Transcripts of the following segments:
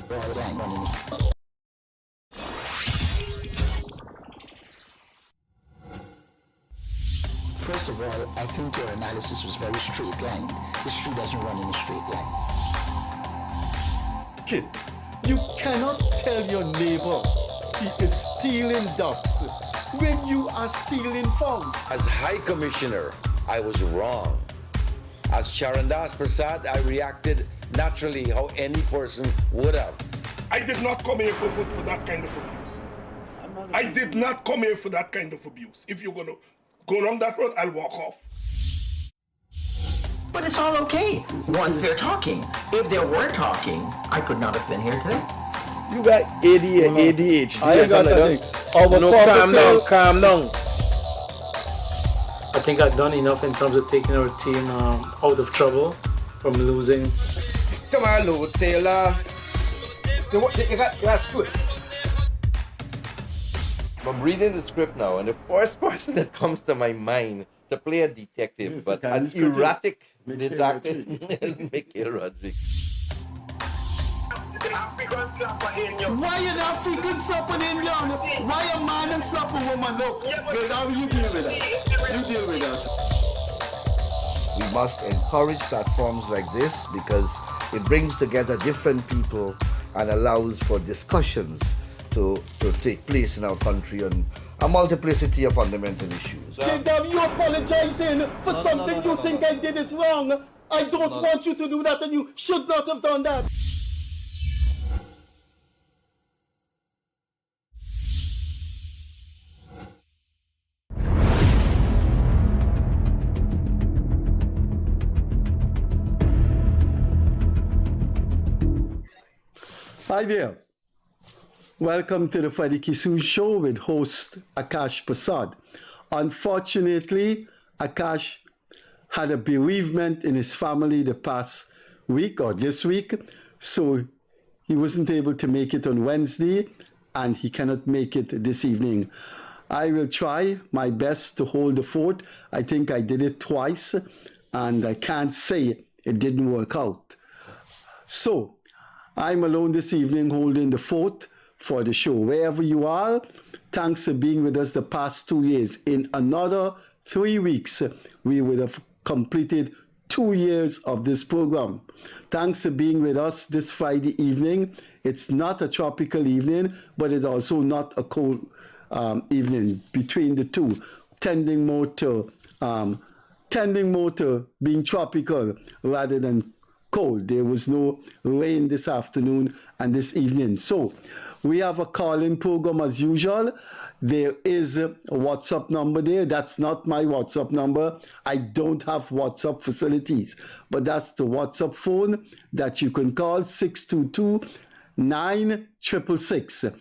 First of all, I think your analysis was very straight line. History doesn't run in a straight line. Kid, you cannot tell your neighbor he is stealing ducks when you are stealing funds. As High Commissioner, I was wrong. As Akash Persaud, I reacted naturally how any person would have. I did not come here for that kind of abuse. I did not come here for that kind of abuse. If you're going to go along that road, I'll walk off. But it's all okay once they're talking. If they were talking, I could not have been here today. You got ADHD. I got that. Calm down. I think I've done enough in terms of taking our team out of trouble from losing. Come on, Lou Taylor. That's good. I'm reading the script now, and the first person that comes to my mind to play a detective, Yes, but okay, an he's good too. erratic Mikhail detective, Mikhail Rodriguez. Why an African slap an Indian? Why a man and slap a woman? Look, how you deal with that? You deal with that. We must encourage platforms like this because it brings together different people and allows for discussions to take place in our country on a multiplicity of fundamental issues. You apologizing for something you think I did is wrong. I don't want you to do that, and you should not have done that. Hi there. Welcome to the Freddie Kissoon Show with host Akash Persaud. Unfortunately, Akash had a bereavement in his family the past week or this week, so he wasn't able to make it on Wednesday and he cannot make it this evening. I will try my best to hold the fort. I think I did it twice and I can't say it didn't work out. So, I'm alone this evening holding the fort for the show. Wherever you are, thanks for being with us the past 2 years. In another 3 weeks, we would have completed 2 years of this program. Thanks for being with us this Friday evening. It's not a tropical evening, but it's also not a cold evening. Between the two, tending more to being tropical rather than cold. There was no rain this afternoon and this evening. So we have a call-in program as usual. There is a WhatsApp number there. That's not my WhatsApp number. I don't have WhatsApp facilities, but that's the WhatsApp phone that you can call 622-9666.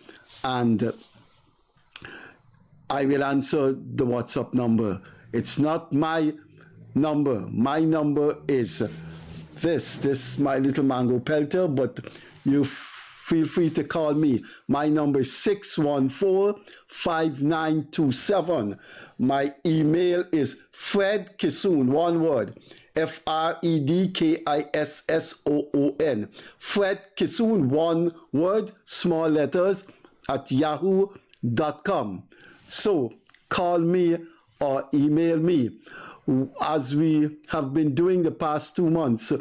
And I will answer the WhatsApp number. It's not my number. My number is this my little mango pelter, but you feel free to call me. My number is 614-5927. My email is Fred Kissoon, one word, FredKissoon. Fred Kissoon, one word, small letters, at yahoo.com. So call me or email me. As we have been doing the past 2 months,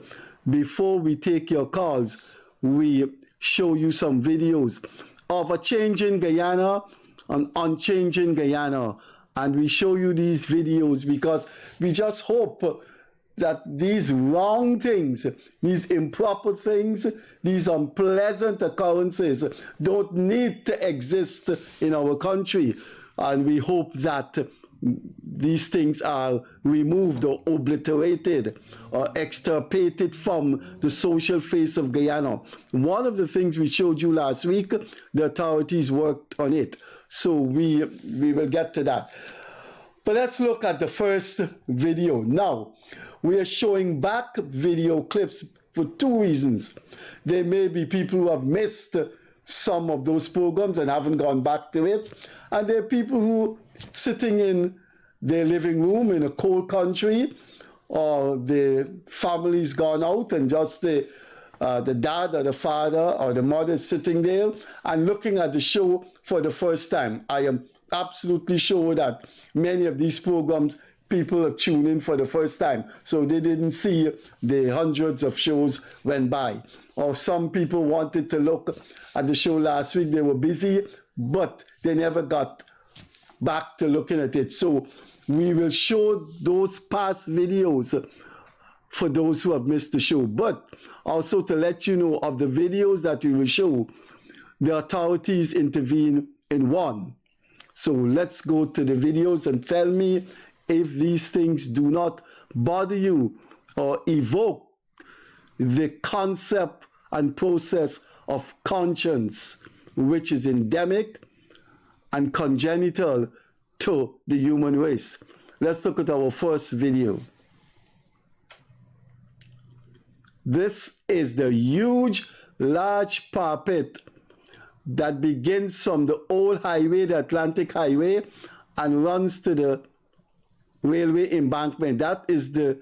before we take your calls, we show you some videos of a change in Guyana, an unchange in Guyana. And we show you these videos because we just hope that these wrong things, these improper things, these unpleasant occurrences don't need to exist in our country. And we hope that these things are removed or obliterated or extirpated from the social face of Guyana. One of the things we showed you last week, the authorities worked on it. So we will get to that. But let's look at the first video. Now, we are showing back video clips for 2 reasons. There may be people who have missed some of those programs and haven't gone back to it. And there are people who sitting in their living room in a cold country, or the family's gone out and just the the dad or the father or the mother sitting there and looking at the show for the first time. I am absolutely sure that many of these programs, people are tuning in for the first time, so they didn't see the hundreds of shows went by. Or some people wanted to look at the show last week, they were busy, but they never got back to looking at it. So we will show those past videos for those who have missed the show, but also to let you know of the videos that we will show, the authorities intervene in one. So let's go to the videos and tell me if these things do not bother you or evoke the concept and process of conscience, which is endemic and congenital to the human race. Let's look at our first video. This is the huge, large parapet that begins from the old highway, the Atlantic Highway, and runs to the railway embankment. That is the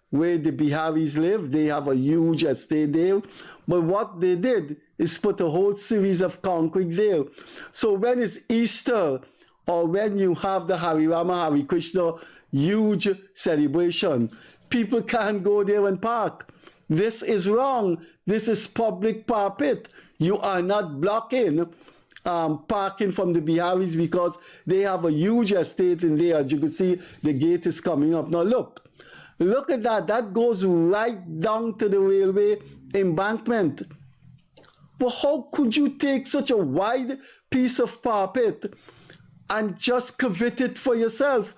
way the Biharis live. They have a huge estate there. But what they did is put a whole series of concrete there. So when it's Easter or when you have the Hari Rama, Hari Krishna huge celebration, people can't go there and park. This is wrong. This is public parapet. You are not blocking parking from the Biharis because they have a huge estate in there. As you can see, the gate is coming up. Now look at that. That goes right down to the railway embankment. But how could you take such a wide piece of parapet and just covet it for yourself?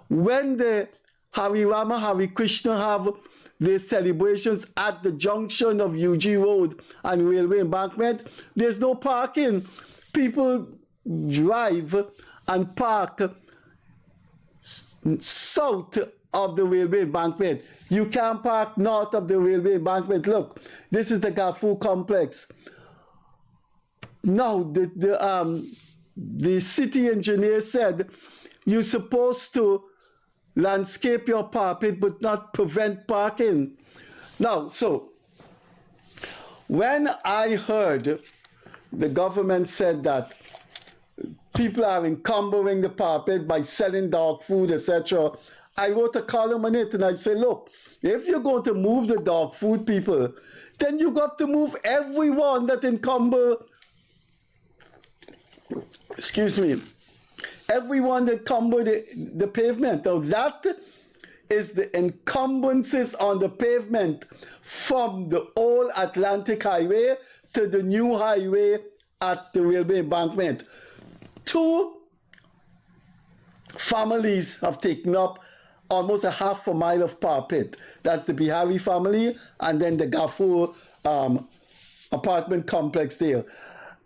When the Hari Rama, Hari Krishna have their celebrations at the junction of UG Road and railway embankment, there's no parking. People drive and park south of the railway embankment. You can't park north of the railway embankment. Look, this is the Gafu complex. Now, the city engineer said you're supposed to landscape your parapet but not prevent parking. Now, so when I heard the government said that people are encumbering the parapet by selling dog food, etc., I wrote a column on it and I said, look, if you're going to move the dog food people, then you got to move everyone that encumber, everyone that encumber the pavement. Now that is the encumbrances on the pavement from the old Atlantic Highway to the new highway at the railway embankment. 2 families have taken up almost a half a mile of parapet. That's the Bihari family and then the Gafoor apartment complex there.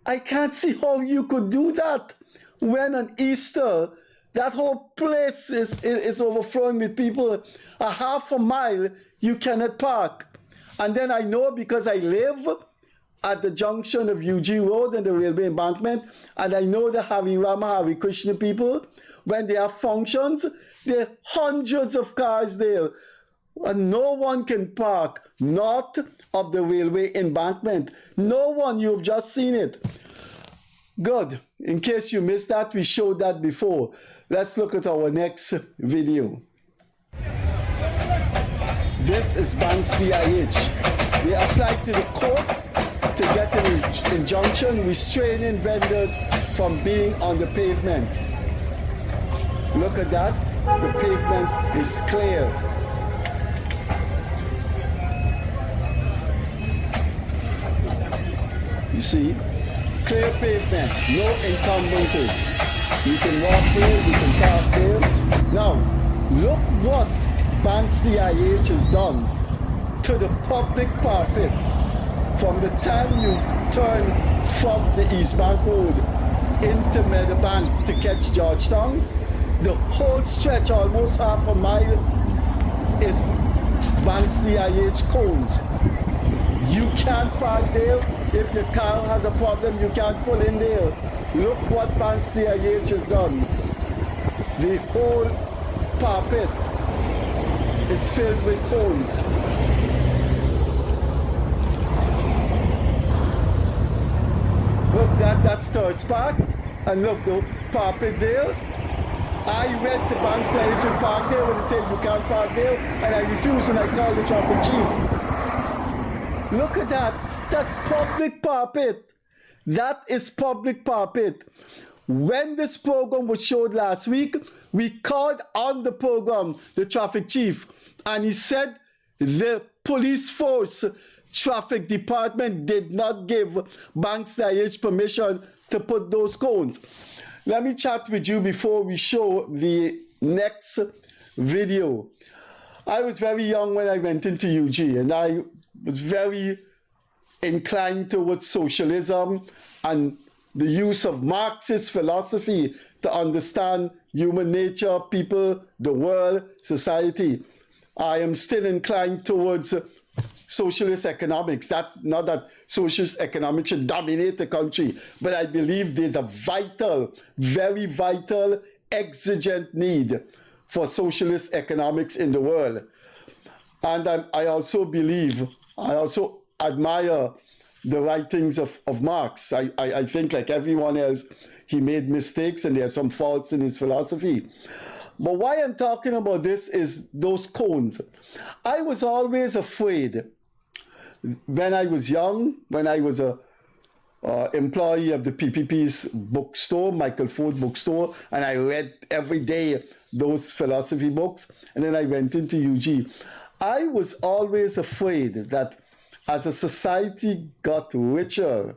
I can't see how you could do that when on Easter that whole place is overflowing with people. A half a mile you cannot park. And then I know because I live at the junction of UG Road and the railway embankment, and I know the Hari Rama, Hari Krishna people, when they have functions, there are hundreds of cars there, and no one can park north of the railway embankment. No one, you've just seen it. Good. In case you missed that, we showed that before. Let's look at our next video. This is Banks DIH. They applied to the court to get an injunction restraining vendors from being on the pavement. Look at that. The pavement is clear. You see? Clear pavement, no encumbrances. You can walk there, you can park there. Now, look what Banks DIH has done to the public parapet. From the time you turn from the East Bank Road into Meadowbank to catch Georgetown, the whole stretch, almost half a mile, is Banks DIH cones. You can't park there. If your car has a problem, you can't pull in there. Look what Banks DIH has done. The whole parapet is filled with cones. That's Thirst Park. And look, the Parpet there. I went to Banks Nation Park there when they said you can't park there, and I refused and I called the traffic chief. Look at that. That's public Parpet. That is public Parpet. When this program was showed last week, we called on the program the traffic chief, and he said the police force traffic department did not give Banks IH permission to put those cones. Let me chat with you before we show the next video. I was very young when I went into UG, and I was very inclined towards socialism and the use of Marxist philosophy to understand human nature, people, the world, society. I am still inclined towards socialist economics. Not that socialist economics should dominate the country, but I believe there's a vital, very vital, exigent need for socialist economics in the world. And I also believe, I also admire the writings of Marx. I think, like everyone else, he made mistakes and there are some faults in his philosophy. But why I'm talking about this is those cones. I was always afraid when I was young, when I was a employee of the PPP's bookstore, Michael Ford bookstore, and I read every day those philosophy books, and then I went into UG. I was always afraid that as a society got richer,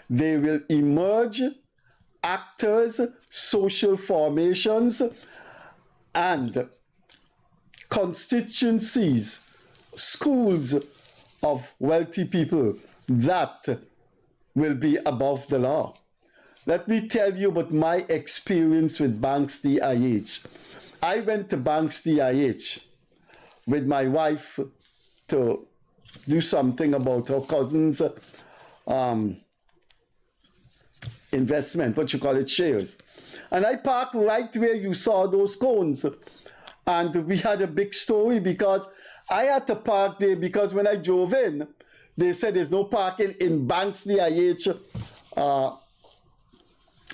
they will emerge actors, social formations, and constituencies, schools of wealthy people that will be above the law. Let me tell you about my experience with Banks DIH. I went to Banks DIH with my wife to do something about her cousin's investment, what you call it, shares. And I parked right where you saw those cones. And we had a big story because I had to park there because when I drove in, they said there's no parking in Banks DIH,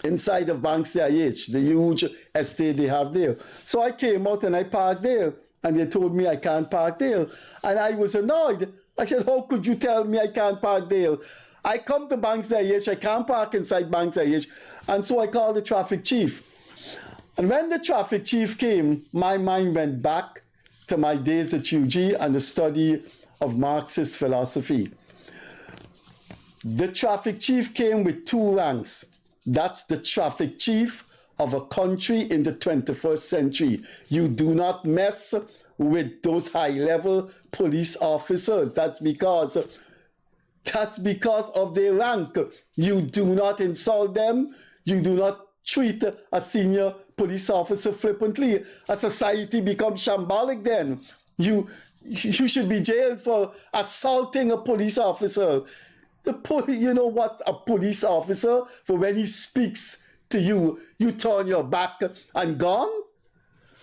inside of Banks DIH, the huge estate they have there. So I came out and I parked there, and they told me I can't park there. And I was annoyed. I said, how could you tell me I can't park there? I come to Banks DIH, I can't park inside Banks DIH. And so I called the traffic chief. And when the traffic chief came, my mind went back to my days at UG and the study of Marxist philosophy. The traffic chief came with 2 ranks. That's the traffic chief of a country in the 21st century. You do not mess with those high-level police officers. That's because of their rank. You do not insult them. You do not treat a senior police officer flippantly. A society becomes shambolic then. You should be jailed for assaulting a police officer. You know what's a police officer? For when he speaks to you, you turn your back and gone?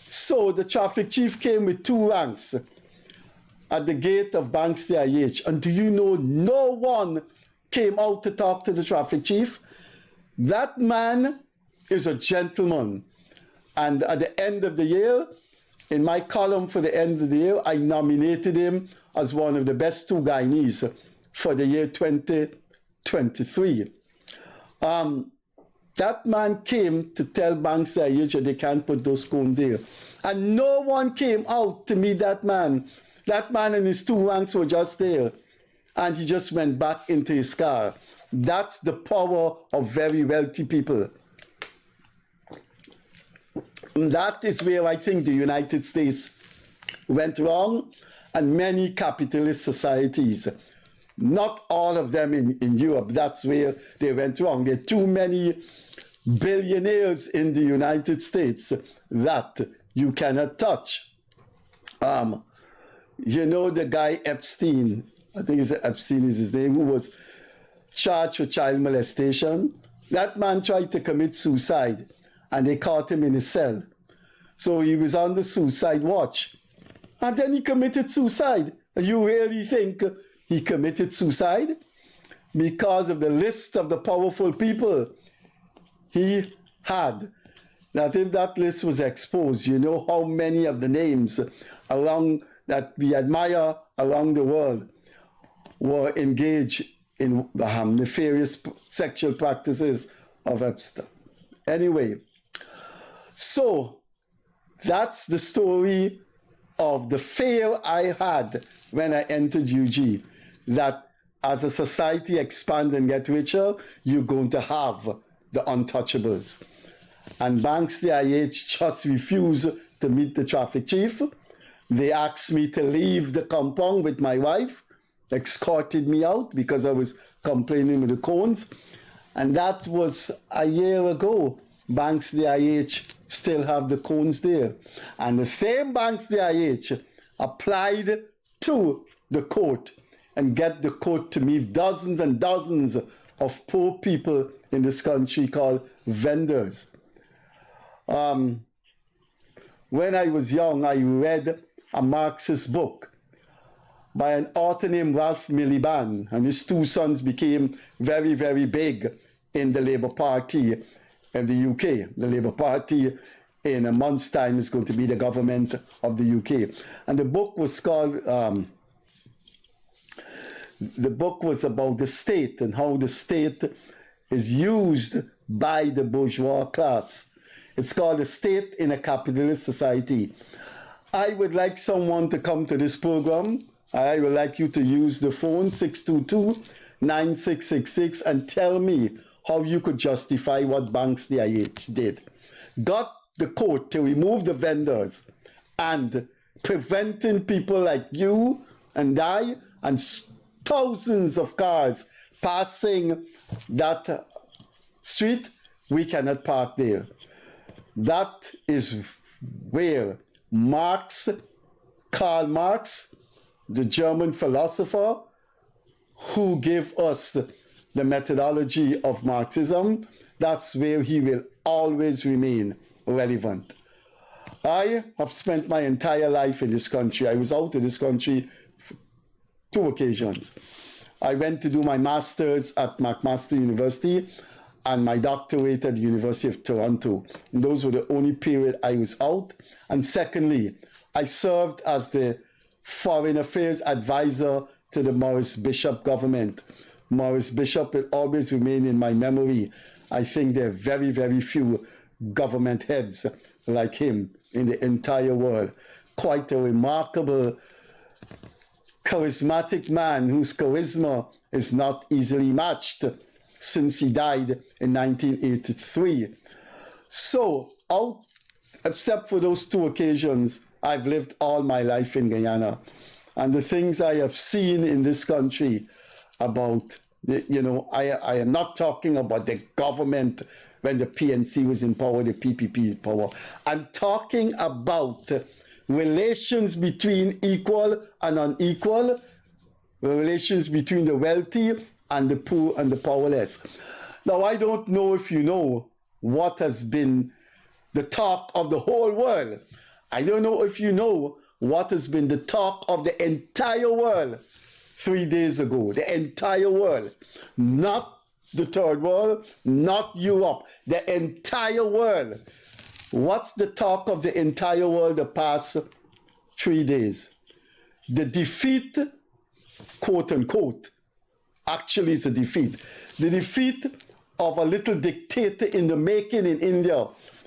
So the traffic chief came with 2 ranks at the gate of Banks DIH. And do you know, no one came out to talk to the traffic chief? That man is a gentleman. And at the end of the year, in my column for the end of the year, I nominated him as one of the best 2 Guyanese for the year 2023. That man came to tell Banks DIH that they can't put those cones there. And no one came out to meet that man. That man and his 2 ranks were just there. And he just went back into his car. That's the power of very wealthy people. And that is where I think the United States went wrong, and many capitalist societies. Not all of them in Europe. That's where they went wrong. There are too many billionaires in the United States that you cannot touch. You know the guy Epstein, I think Epstein is his name, who was charged for child molestation. That man tried to commit suicide, and they caught him in his cell. So he was on the suicide watch. And then he committed suicide. And you really think he committed suicide? because of the list of the powerful people he had, that if that list was exposed, you know how many of the names around that we admire around the world were engaged in nefarious sexual practices of Epstein. Anyway, so that's the story of the fear I had when I entered UG, that as a society expands and get richer, you're going to have the untouchables. And Banks DIH just refused to meet the traffic chief. They asked me to leave the compound with my wife, escorted me out because I was complaining with the cones. And that was a year ago. Banks DIH still have the cones there. And the same Banks DIH applied to the court and get the court to meet dozens and dozens of poor people in this country called vendors. When I was young, I read a Marxist book by an author named Ralph Miliband, and his two sons became very, very big in the Labour Party in the UK. The Labour Party in a month's time is going to be the government of the UK. And the book was called, the book was about the state and how the state is used by the bourgeois class. It's called The State in a Capitalist Society. I would like someone to come to this program. I would like you to use the phone 622-9666 and tell me how you could justify what Banks DIH did. Got the court to remove the vendors and preventing people like you and I and thousands of cars passing that street. We cannot park there. That is where Karl Marx, the German philosopher who gave us the methodology of Marxism, that's where he will always remain relevant. I have spent my entire life in this country. I was out of this country 2 occasions. I went to do my master's at McMaster University and my doctorate at the University of Toronto. And those were the only period I was out. And secondly, I served as the Foreign Affairs Advisor to the Maurice Bishop government. Maurice Bishop will always remain in my memory. I think there are very, very few government heads like him in the entire world. Quite a remarkable, charismatic man whose charisma is not easily matched since he died in 1983. So, except for those 2 occasions, I've lived all my life in Guyana. And the things I have seen in this country about, I am not talking about the government when the PNC was in power, the PPP in power. I'm talking about relations between equal and unequal, relations between the wealthy and the poor and the powerless. Now, I don't know if you know what has been the talk of the whole world. I don't know if you know what has been the talk of the entire world 3 days ago. The entire world. Not the third world, not Europe. The entire world. What's the talk of the entire world the past 3 days? The defeat, quote unquote, actually is a defeat. The defeat of a little dictator in the making in India.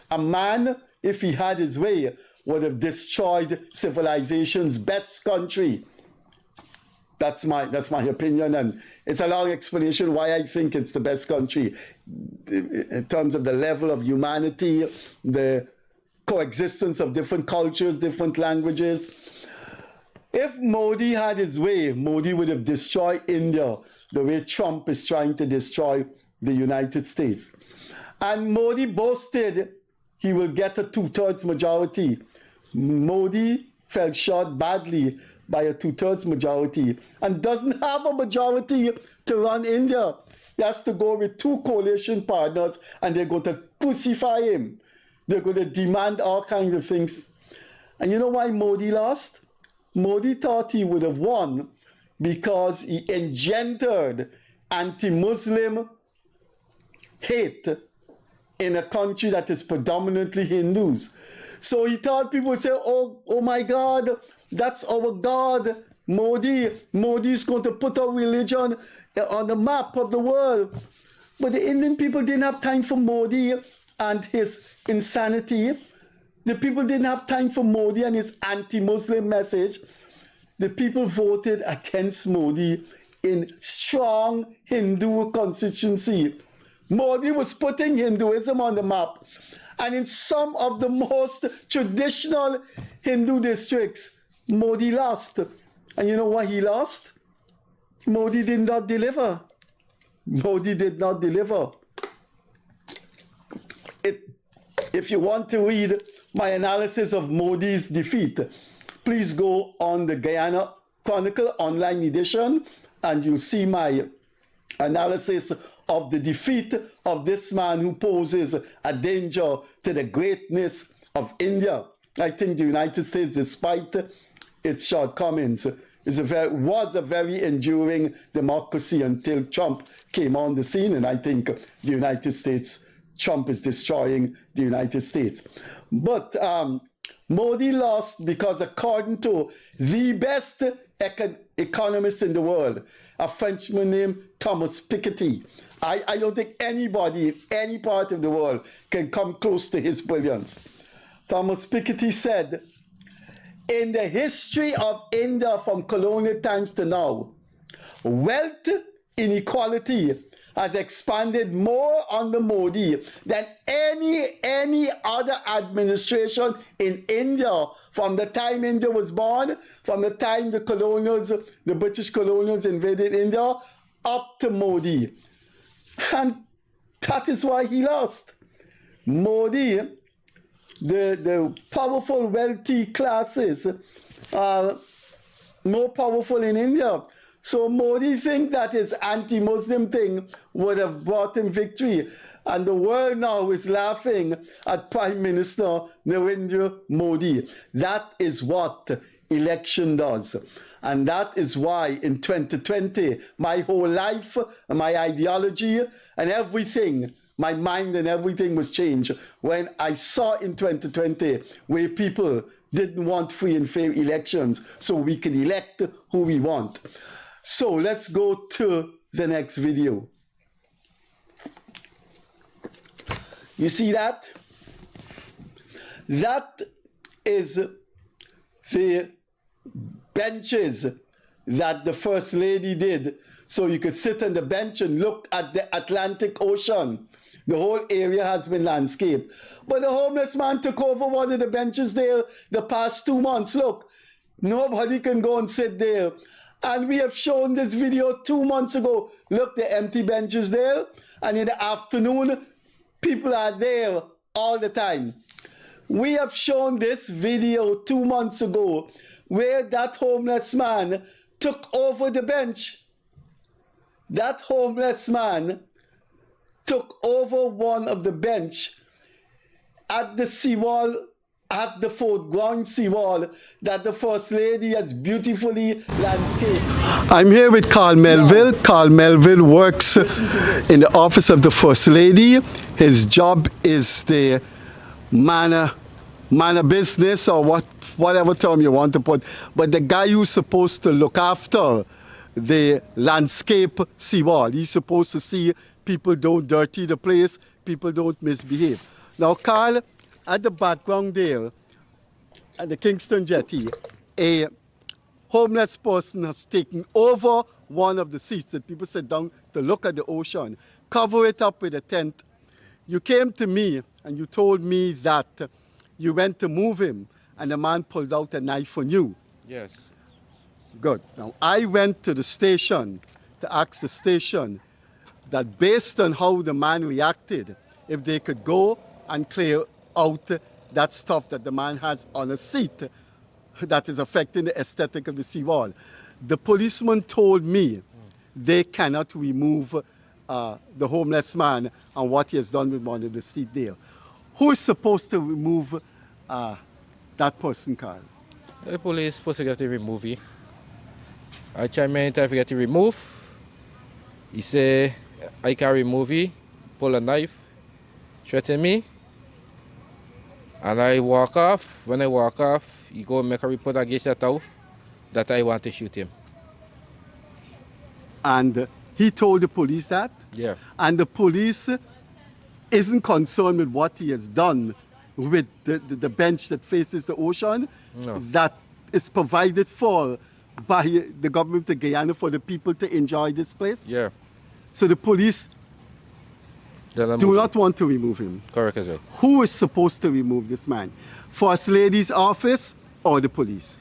A man, if he had his way, would have destroyed civilization's best country. That's my opinion, and it's a long explanation why I think it's the best country in terms of the level of humanity, the coexistence of different cultures, different languages. If Modi had his way, Modi would have destroyed India the way Trump is trying to destroy the United States. And Modi boasted he will get a 2/3 majority. Modi fell short badly by a 2/3 majority and doesn't have a majority to run India. He has to go with 2 coalition partners and they're going to crucify him. They're going to demand all kinds of things. And you know why Modi lost? Modi thought he would have won because he engendered anti-Muslim hate in a country that is predominantly Hindus. So he thought people would say, oh my God, that's our God, Modi. Modi is going to put our religion on the map of the world. But the Indian people didn't have time for Modi and his insanity. The people didn't have time for Modi and his anti-Muslim message. The people voted against Modi in strong Hindu constituency. Modi was putting Hinduism on the map. And in some of the most traditional Hindu districts, Modi lost. And you know why he lost? Modi did not deliver. Modi did not deliver. If you want to read my analysis of Modi's defeat, please go on the Guyana Chronicle online edition and you'll see my analysis of the defeat of this man who poses a danger to the greatness of India. I think the United States, despite its shortcomings, was a very enduring democracy until Trump came on the scene, and I think the United States, Trump is destroying the United States. But Modi lost because, according to the best economist in the world, a Frenchman named Thomas Piketty, I don't think anybody in any part of the world can come close to his brilliance. Thomas Piketty said, in the history of India from colonial times to now, wealth inequality has expanded more under Modi than any other administration in India from the time India was born, from the time the British colonials invaded India, up to Modi. And that is why he lost. Modi, the powerful, wealthy classes are more powerful in India. So Modi thinks that his anti-Muslim thing would have brought him victory. And the world now is laughing at Prime Minister Narendra Modi. That is what election does. And that is why in 2020, my whole life, my ideology, and everything, my mind and everything was changed when I saw in 2020 where people didn't want free and fair elections so we can elect who we want. So let's go to the next video. You see that? That is the benches that the First Lady did. So you could sit on the bench and look at the Atlantic Ocean. The whole area has been landscaped. But the homeless man took over one of the benches there the past 2 months. Look, nobody can go and sit there. And we have shown this video 2 months ago. Look, the empty benches there. And in the afternoon, people are there all the time. We have shown this video 2 months ago where that homeless man took over the bench. That homeless man took over one of the bench at the seawall, at the foreground seawall that the First Lady has beautifully landscaped. I'm here with Carl Melville. Now, Carl Melville works in the office of the First Lady. His job is the manor business, or whatever term you want to put. But the guy who's supposed to look after the landscape seawall, he's supposed to see people don't dirty the place, people don't misbehave. Now, Carl, at the background there, at the Kingston Jetty, a homeless person has taken over one of the seats that people sit down to look at the ocean, cover it up with a tent. You came to me and you told me that you went to move him and the man pulled out a knife on you. Yes. Good. Now, I went to the station to ask the station that based on how the man reacted, if they could go and clear out that stuff that the man has on a seat that is affecting the aesthetic of the seawall. The policeman told me they cannot remove the homeless man and what he has done with one of the seat there. Who is supposed to remove that person, Carl? The police is supposed to get to remove him. I tried many times to get to remove. He say, I carry movie, pull a knife, threaten me, and I walk off. When I walk off, he go make a report against that town that I want to shoot him. And he told the police that? Yeah. And the police isn't concerned with what he has done with the bench that faces the ocean, No. that is provided for by the government of Guyana for the people to enjoy this place. Yeah. So the police Then I do move not want to remove him. Correct as well. Who is supposed to remove this man? First Lady's office or the police?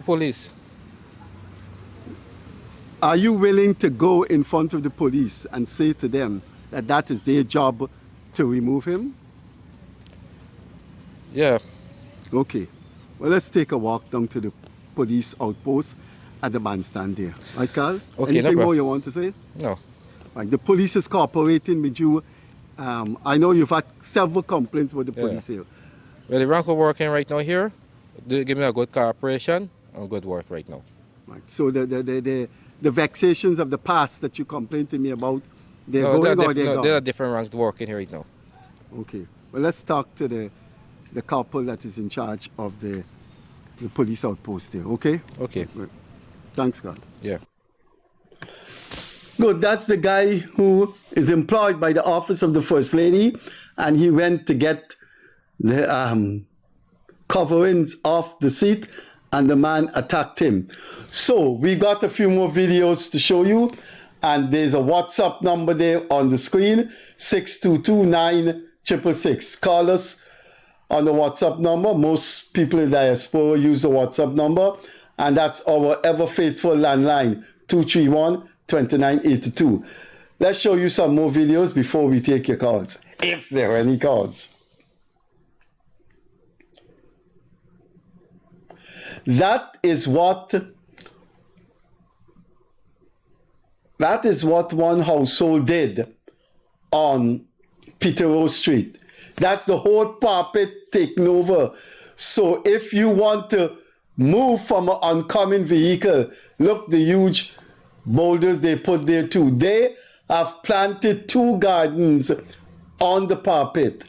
Police. Are you willing to go in front of the police and say to them that that is their job to remove him? Yeah. Okay. Well, let's take a walk down to the police outpost at the bandstand there. Right, Carl? Okay, Anything no more problem. you want to say? No. Right. The police is cooperating with you. I know you've had several complaints with the Yeah. police here. Well, the rank we're working right now here, they give me a good cooperation and good work right now. Right. So the vexations of the past that you complained to me about, they're No, going or there they're gone? are different ranks working here right now. Okay. Well, let's talk to the couple that is in charge of the police outpost there, okay? Okay. Right. Thanks, God. Yeah. Good. That's the guy who is employed by the office of the First Lady, and he went to get the coverings off the seat, and the man attacked him. So we got a few more videos to show you, and there's a WhatsApp number there on the screen, 622-9666. Call us on the WhatsApp number. Most people in diaspora use the WhatsApp number, and that's our ever faithful landline, 231-2982. Let's show you some more videos before we take your calls, if there are any calls. That is what one household did on Peter Rose Street. That's the whole parapet taken over. So if you want to move from an oncoming vehicle, look the huge boulders they put there too. They have planted 2 gardens on the parapet.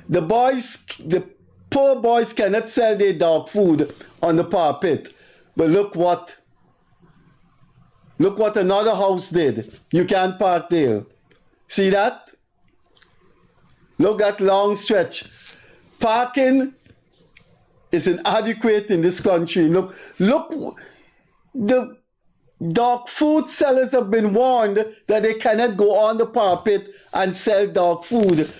The poor boys cannot sell their dog food on the parapet. But look what another house did. You can't park there. See that? Look at long stretch. Parking is inadequate in this country. Look, the dog food sellers have been warned that they cannot go on the parapet and sell dog food.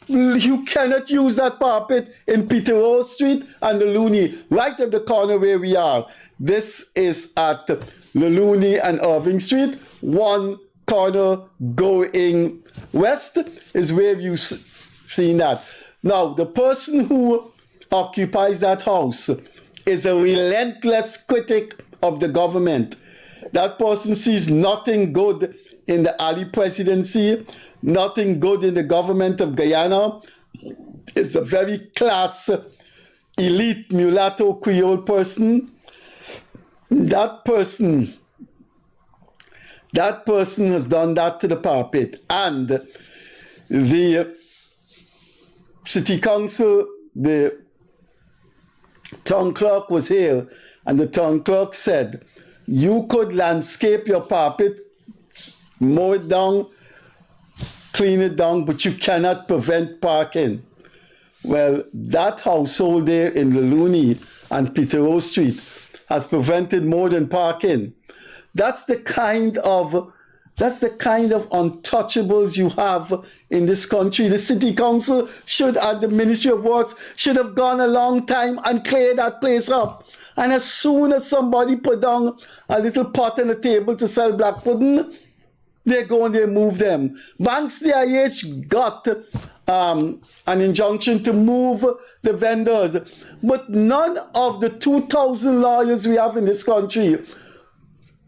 You cannot use that parapet in Peter Rose Street and the Looney, right at the corner where we are. This is at the Looney and Irving Street. One corner going west is where you've seen that. Now, the person who occupies that house is a relentless critic of the government. That person sees nothing good in the Ali presidency, nothing good in the government of Guyana. It's a very class, elite mulatto Creole person. That person has done that to the parapet. And the city council, the town clerk was here, and the town clerk said, you could landscape your parapet, mow it down, clean it down, but you cannot prevent parking. Well, that household there in the Looney and Peter Rose Street has prevented more than parking. That's the kind of untouchables you have in this country. The city council should, at the Ministry of Works, should have gone a long time and cleared that place up. And as soon as somebody put down a little pot on the table to sell black pudding, they go and they move them. Banks DIH got an injunction to move the vendors, but none of the 2,000 lawyers we have in this country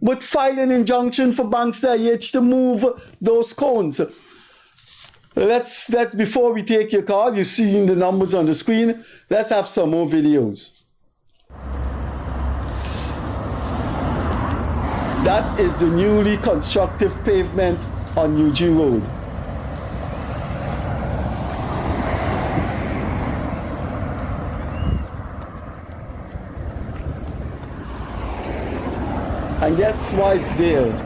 would file an injunction for Banks DIH to move those cones. Let's before we take your call, you're seeing the numbers on the screen. Let's have some more videos. That is the newly constructed pavement on UG Road. And that's why it's there.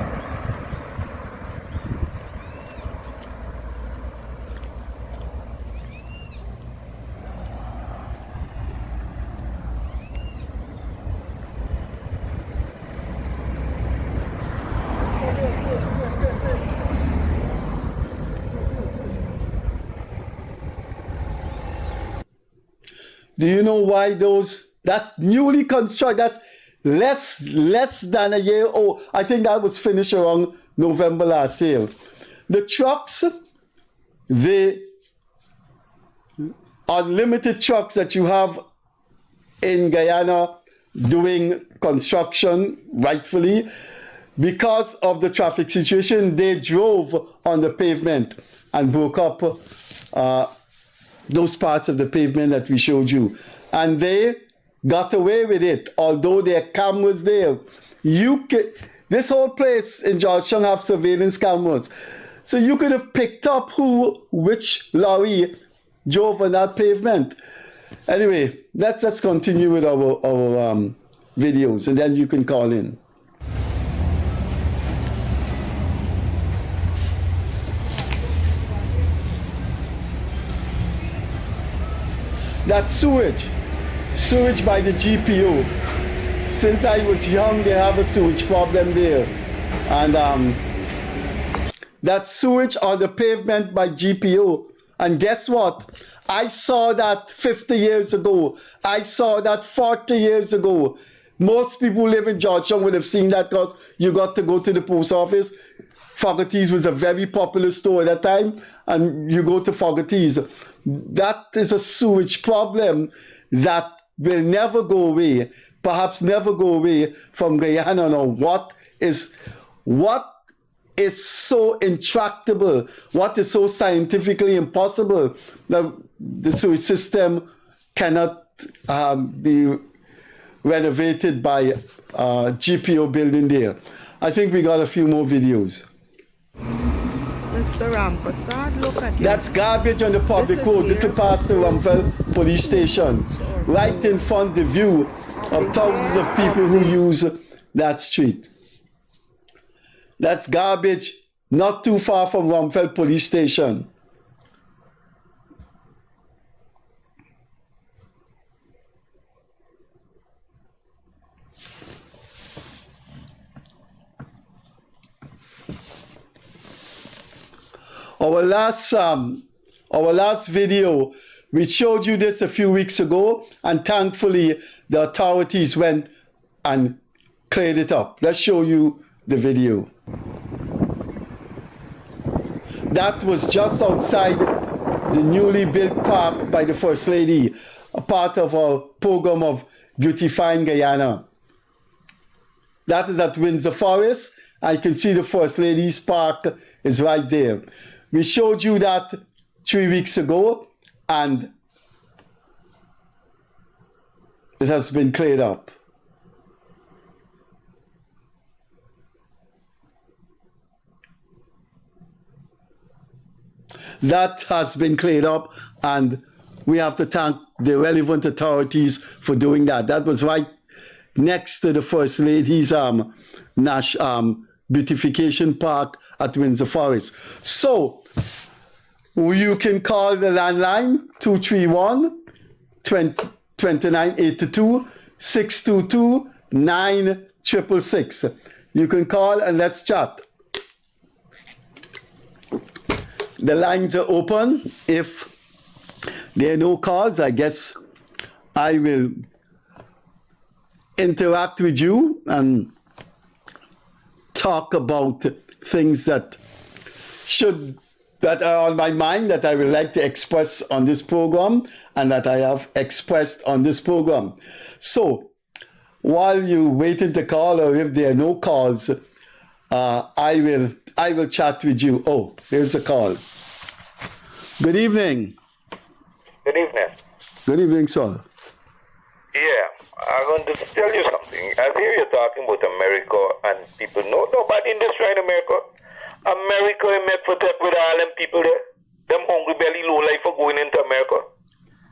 Do you know why that's newly constructed, that's less than a year old. I think that was finished around November last year. The trucks, the unlimited trucks that you have in Guyana doing construction, rightfully, because of the traffic situation, they drove on the pavement and broke up those parts of the pavement that we showed you. And they got away with it, although there are cameras there. This whole place in Georgetown have surveillance cameras. So you could have picked up which lorry drove on that pavement. Anyway, let's continue with our videos, and then you can call in. That's sewage by the GPO. Since I was young, they have a sewage problem there. And that's sewage on the pavement by GPO. And guess what? I saw that 50 years ago. I saw that 40 years ago. Most people who live in Georgetown would have seen that because you got to go to the post office. Fogarty's was a very popular store at that time, and you go to Fogarty's. That is a sewage problem that will never go away, perhaps never go away from Guyana. Now, what is so intractable, what is so scientifically impossible that the sewage system cannot be renovated by GPO building there? I think we got a few more videos. Mr. Persaud, look at this. That's garbage on the public road, little past the Rumpel police station, right in front of the view of thousands of people who use that street. That's garbage not too far from Rumpel police station. Our last video, we showed you this a few weeks ago, and thankfully the authorities went and cleared it up. Let's show you the video. That was just outside the newly built park by the First Lady, a part of our program of Beautifying Guyana. That is at Windsor Forest. I can see the First Lady's park is right there. We showed you that 3 weeks ago, and it has been cleared up. That has been cleared up, and we have to thank the relevant authorities for doing that. That was right next to the First Lady's beautification park at Windsor Forest. So you can call the landline 231-2982 622-9666. You can call and let's chat. The lines are open. If there are no calls, I guess I will interact with you and talk about things that are on my mind, that I would like to express on this program, and that I have expressed on this program. So while you waiting to call, or if there are no calls, I will chat with you. Oh, here's a call. Good evening. Good evening. Good evening, sir. Yeah. I'm going to tell you something. I hear you talking about America and people. No, nobody in this right America. America is met for that with all them people there. Them hungry belly low life for going into America.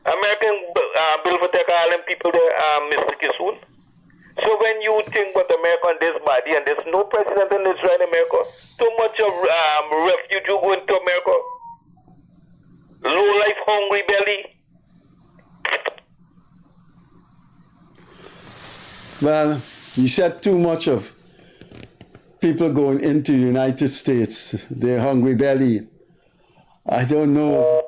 American bill for take all them people there, Mr. Kissoon. So when you think about America and this body and there's no president in this right America, too much of refugee going to America. Low life hungry belly. Well, you said too much of people going into the United States, their hungry belly. I don't know.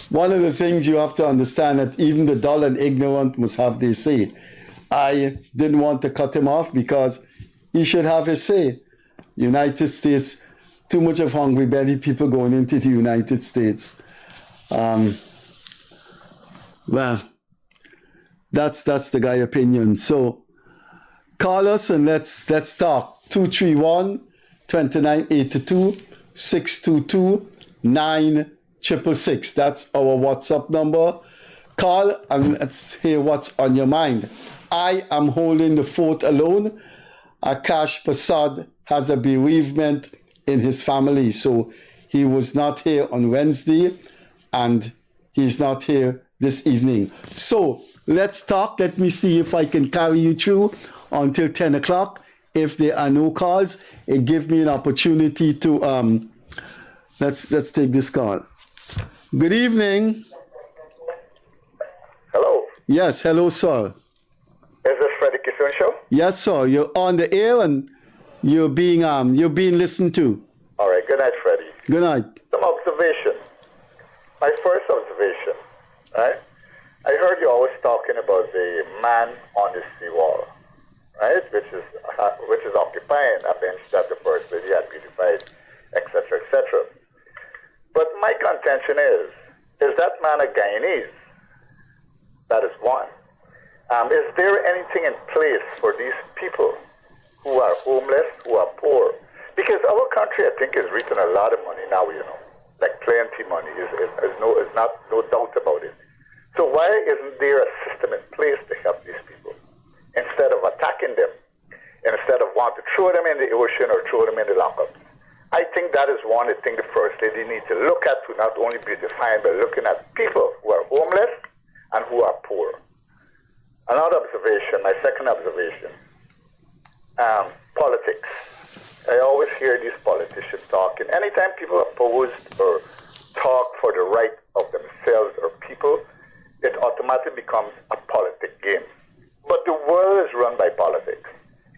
One of the things you have to understand that even the dull and ignorant must have their say. I didn't want to cut him off because he should have his say. United States, too much of hungry belly people going into the United States. Well, that's the guy opinion. So call us and let's talk. 231-2982-622-9666. That's our WhatsApp number. Call and let's hear what's on your mind. I am holding the fort alone. Akash Persaud has a bereavement in his family, so he was not here on Wednesday and he's not here this evening. So let's talk. Let me see if I can carry you through until 10 o'clock. If there are no calls, it gives me an opportunity to, let's take this call. Good evening. Hello. Yes, hello, sir. Is this Freddie Kissoon show? Yes, sir. You're on the air and you're being listened to. All right. Good night, Freddie. Good night. Some observation. My first observation, right? I heard you always talking about the man on the seawall, right? Which is occupying a bench that the first lady had beautified, etc., etc. But my contention is that man a Guyanese? That is one. Is there anything in place for these people who are homeless, who are poor? Because our country, I think, is reaching a lot of money now, like plenty money. Is no doubt about it. So why isn't there a system in place to help these people? Instead of attacking them, instead of wanting to throw them in the ocean or throw them in the lockup. I think that is one thing the First Lady needs to look at, to not only be defined, but looking at people who are homeless and who are poor. Another observation, my second observation, politics. I always hear these politicians talking. Anytime people oppose or talk for the right of themselves or people, it automatically becomes a politic game. But the world is run by politics.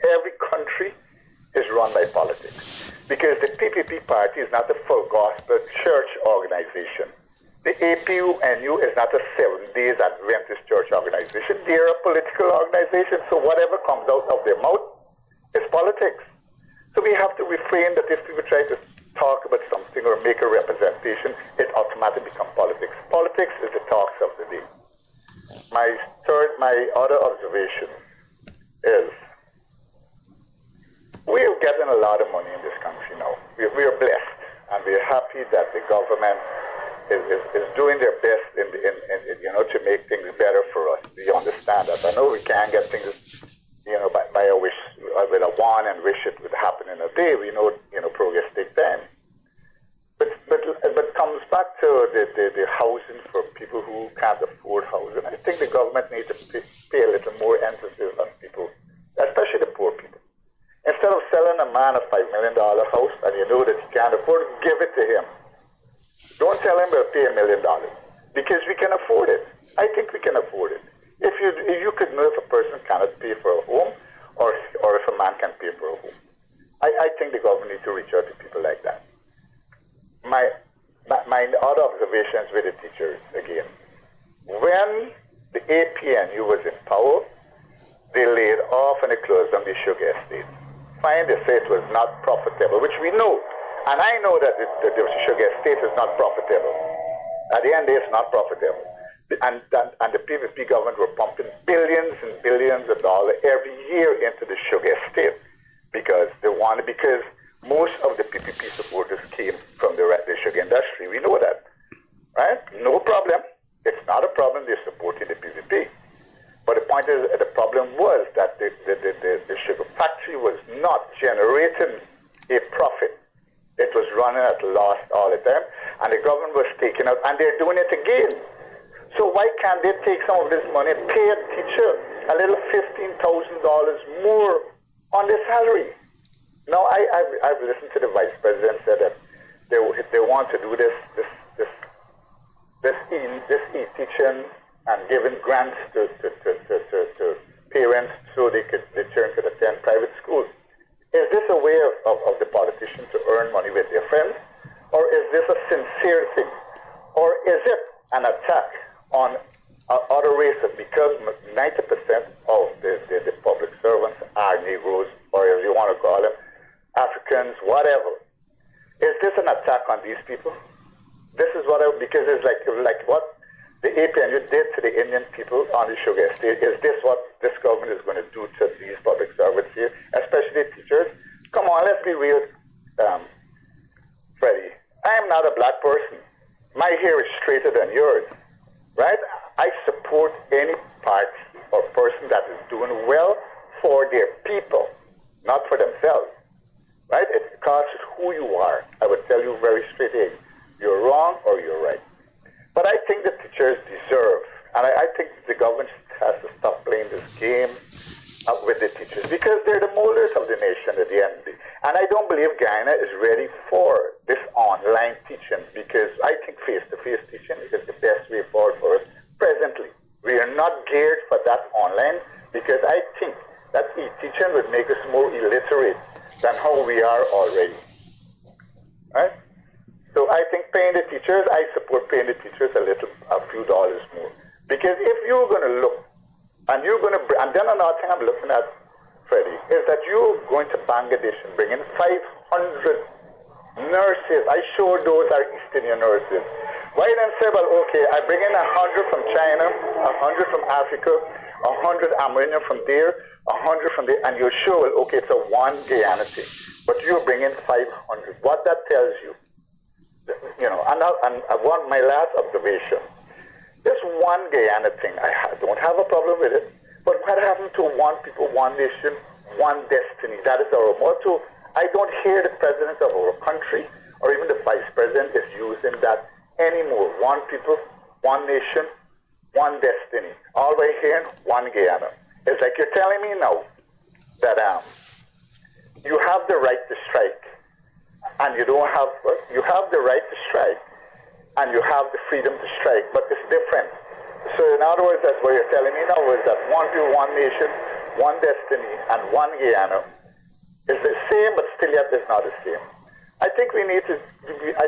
Every country is run by politics. Because the PPP party is not a full gospel church organization. The APUNU is not a 7 Days Adventist church organization. They're a political organization, so whatever comes out of their mouth is politics. So we have to refrain that if people try to talk about something or make a representation, it automatically becomes politics. Politics is the talks of the day. My other observation is we are getting a lot of money in this country now. We are blessed, and we are happy that the government is doing their best to make things better for us. We understand that. I know we can't get things by a wish, with a wand and wish it would happen in a day. We know progress takes time. But comes back to the housing for people who can't afford housing. I think the government needs to pay a little more emphasis on people, especially the poor people. Instead of selling a man a $5 million house and you know that he can't afford it, give it to him. Don't tell him we'll pay $1 million because we can afford it. I think we can afford it. If you could know if a person cannot pay for a home or if a man can pay for a home. I think the government needs to reach out to people like that. My other observations with the teachers again. When the APNU was in power, they laid off and they closed down the sugar estate. Fine, they say it was not profitable, which we know. And I know that the sugar estate is not profitable. At the end, it's not profitable. And the PVP government were pumping billions and billions of dollars every year into the sugar estate because most of the PPP supporters came from the sugar industry. We know that, right? No problem. It's not a problem. They're supporting the PVP. But the point is, the problem was that the sugar factory was not generating a profit. It was running at loss all the time, and the government was taking out, and they're doing it again. So why can't they take some of this money, pay a teacher a little $15,000 more on their salary? Now, I've listened to the vice president say that they want to do this e-teaching and giving grants to parents so the children could attend private schools. Is this a way of the politicians to earn money with their friends? Or is this a sincere thing? Or is it an attack on other races? Because 90% of the public servants are Negroes, or as you want to call them, Africans, whatever. Is this an attack on these people? This is because it's like what the APNU did to the Indian people on the sugar estate. Is this what this government is going to do to these public servants here, especially teachers? Come on, let's be real, Freddie. I am not a black person. My hair is straighter than yours, right? I support any party or person that is doing well for their people, not for themselves, right? It costs who you are. I would tell you very straight in, you're wrong or you're right. But I think the teachers deserve, and I think the government has to stop playing this game with the teachers, because they're the molders of the nation at the end of the day. And I don't believe Guyana is ready for this online teaching, because I think face-to-face teaching is the best way forward for us presently. We are not geared for that online, because I think that e-teaching would make us more illiterate than how we are already. Right? So I think paying the teachers, I support paying the teachers a few dollars more. Because if you're going to look, and then another thing I'm looking at, Freddie, is that you're going to Bangladesh and bring in 500 nurses. I sure those are East Indian nurses. Why then say, well, okay, I bring in 100 from China, 100 from Africa, 100 Armenian from there, 100 from there, and you're sure, well, okay, it's a one Guyana thing. But you're bringing 500. What that tells you, and I want my last observation. This one Guyana thing, I don't have a problem with it. But what happened to one people, one nation, one destiny? That is our motto. I don't hear the president of our country or even the vice president is using that anymore. One people, one nation, one destiny. All we're hearing, one Guyana. It's like you're telling me now that you have the right to strike, and you have the right to strike, and you have the freedom to strike, but it's different. So in other words, that's what you're telling me now, is that one people, one nation, one destiny, and one Guyana is the same, but still yet is not the same. I think I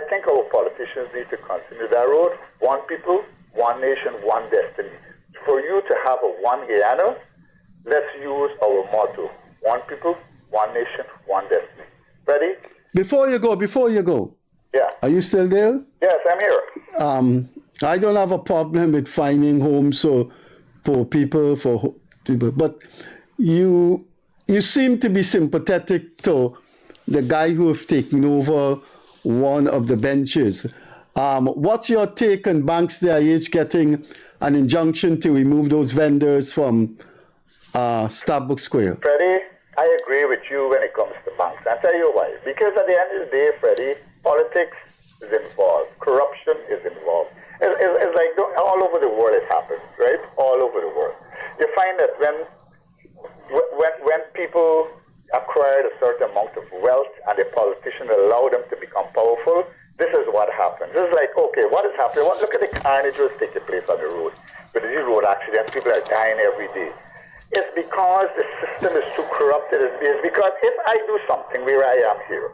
think our politicians need to continue that road. One people, one nation, one destiny. For you to have a one Guyana, let's use our motto. One people, one nation, one destiny. Ready? Before you go. Yeah. Are you still there? Yes, I'm here. I don't have a problem with finding homes for people, but you seem to be sympathetic to the guy who have taken over one of the benches. What's your take on Banks DIH getting an injunction to remove those vendors from Starbucks Square? Freddie, I agree with you when it comes to banks. I'll tell you why. Because at the end of the day, Freddie, politics is involved. Corruption is involved. It's like all over the world it happens, right? All over the world. You find that when people acquired a certain amount of wealth and the politicians allow them to become powerful, this is what happens. It's like, okay, what is happening? Look at the carnage that's taking place on the road. With these road accidents, people are dying every day. It's because the system is too corrupted. It's because if I do something where I am here,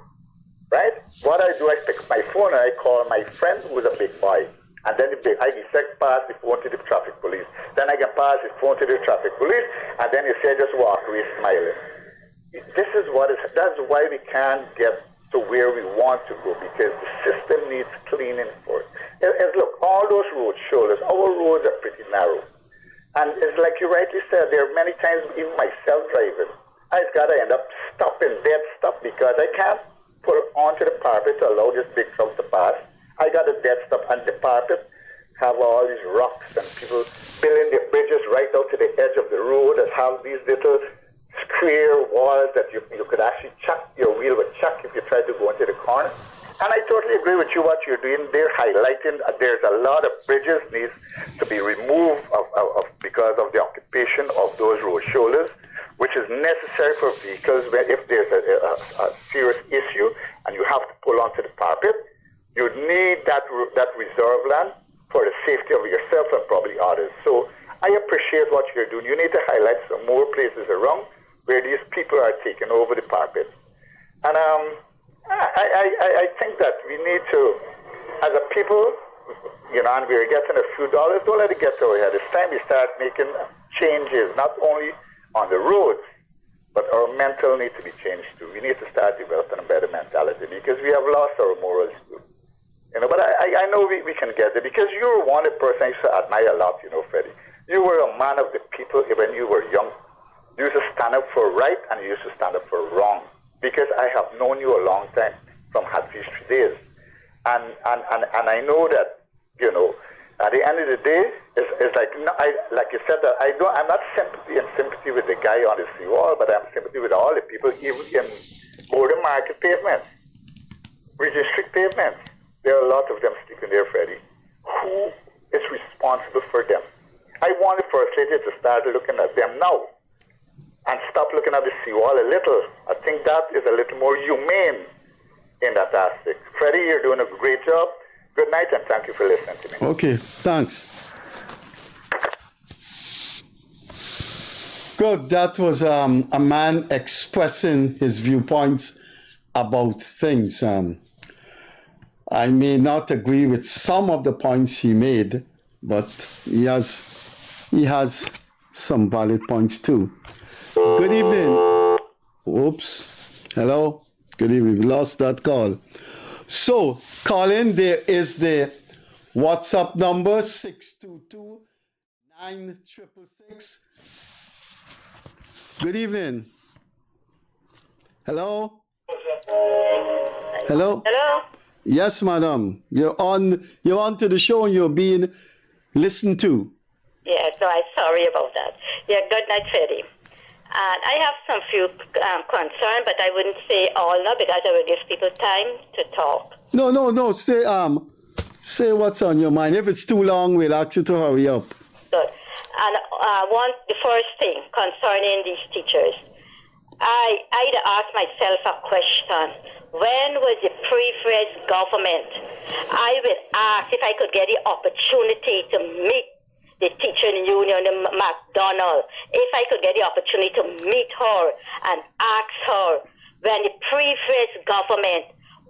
right? What I do, I pick up my phone and I call my friend who is a big boy. And then I effect pass the phone to the traffic police. Then I can pass the phone to the traffic police, and then you say just walk away smiling. That's why we can't get to where we want to go, because the system needs cleaning for it. Look, all those road shoulders, our roads are pretty narrow. And it's like you rightly said, there are many times, even myself driving, I've got to end up stopping, dead stop, because I can't pull onto the parapet to allow this big truck to pass. I got a dead stop on the parapet have all these rocks and people building their bridges right out to the edge of the road that have these little square walls that you could actually chuck, your wheel would chuck if you tried to go into the corner. And I totally agree with you what you're doing. They're highlighting there's a lot of bridges needs to be removed because of the occupation of those road shoulders, which is necessary for vehicles if there's a serious issue and you have to pull onto the parapet. You need that reserve land for the safety of yourself and probably others. So I appreciate what you're doing. You need to highlight some more places around where these people are taking over the parapet. And I think that we need to, as a people, and we're getting a few dollars, don't let it get to our head. It's time we start making changes, not only on the roads, but our mental needs to be changed too. We need to start developing a better mentality because we have lost our morals too. But I know we can get there because you were one person I used to admire a lot, Freddie. You were a man of the people when you were young. You used to stand up for right and you used to stand up for wrong. Because I have known you a long time from Hatfish days. And I know that, at the end of the day, it's like, like you said, that I'm not sympathy with the guy on the seawall, but I'm sympathy with all the people, even in border market pavements, region street pavements. There are a lot of them sleeping there, Freddie. Who is responsible for them? I want the First Lady to start looking at them now and stop looking at the seawall a little. I think that is a little more humane in that aspect. Freddie, you're doing a great job. Good night, and thank you for listening to me. Okay, thanks. Good. That was a man expressing his viewpoints about things. I may not agree with some of the points he made, but he has some valid points too. Good evening. Oops. Hello. Good evening. We lost that call. So, Colin, there is the WhatsApp number 622-9666. Good evening. Hello. Hello. Hello. Yes, madam. You're on to the show and you're being listened to. Yeah, so I'm sorry about that. Yeah, good night, Freddie. And I have some few concerns, but I wouldn't say all now because I will give people time to talk. No. Say what's on your mind. If it's too long, we'll ask you to hurry up. Good. And the first thing concerning these teachers, I'd ask myself a question. When was the previous government? I would ask if I could get the opportunity to meet the teaching union, the McDonald, if I could get the opportunity to meet her and ask her when the previous government,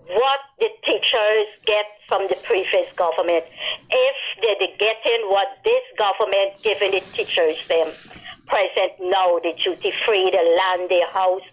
what the teachers get from the previous government, if they're getting what this government giving the teachers them present now, the duty free, the land, the house,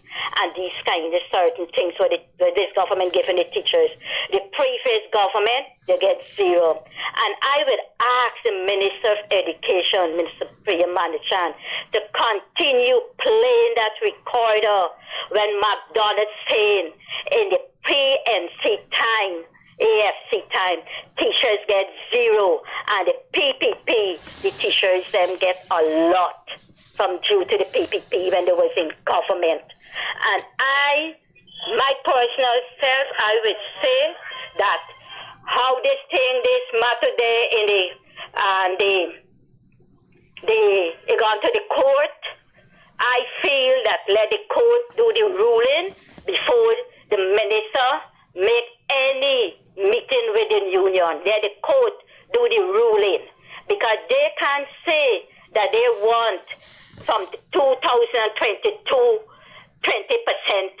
and these kind of certain things where this government giving the teachers. The previous government, they get zero. And I would ask the Minister of Education, Minister Priya Manichan, to continue playing that recorder when McDonald's saying in the PNC time, AFC time, teachers get zero, and the PPP, the teachers them get a lot from due to the PPP when they was in government. And my personal self, I would say that how this matter there in it gone to the court, I feel that let the court do the ruling before the minister make any meeting with the union. Let the court do the ruling because they can say that they want from 2022 20%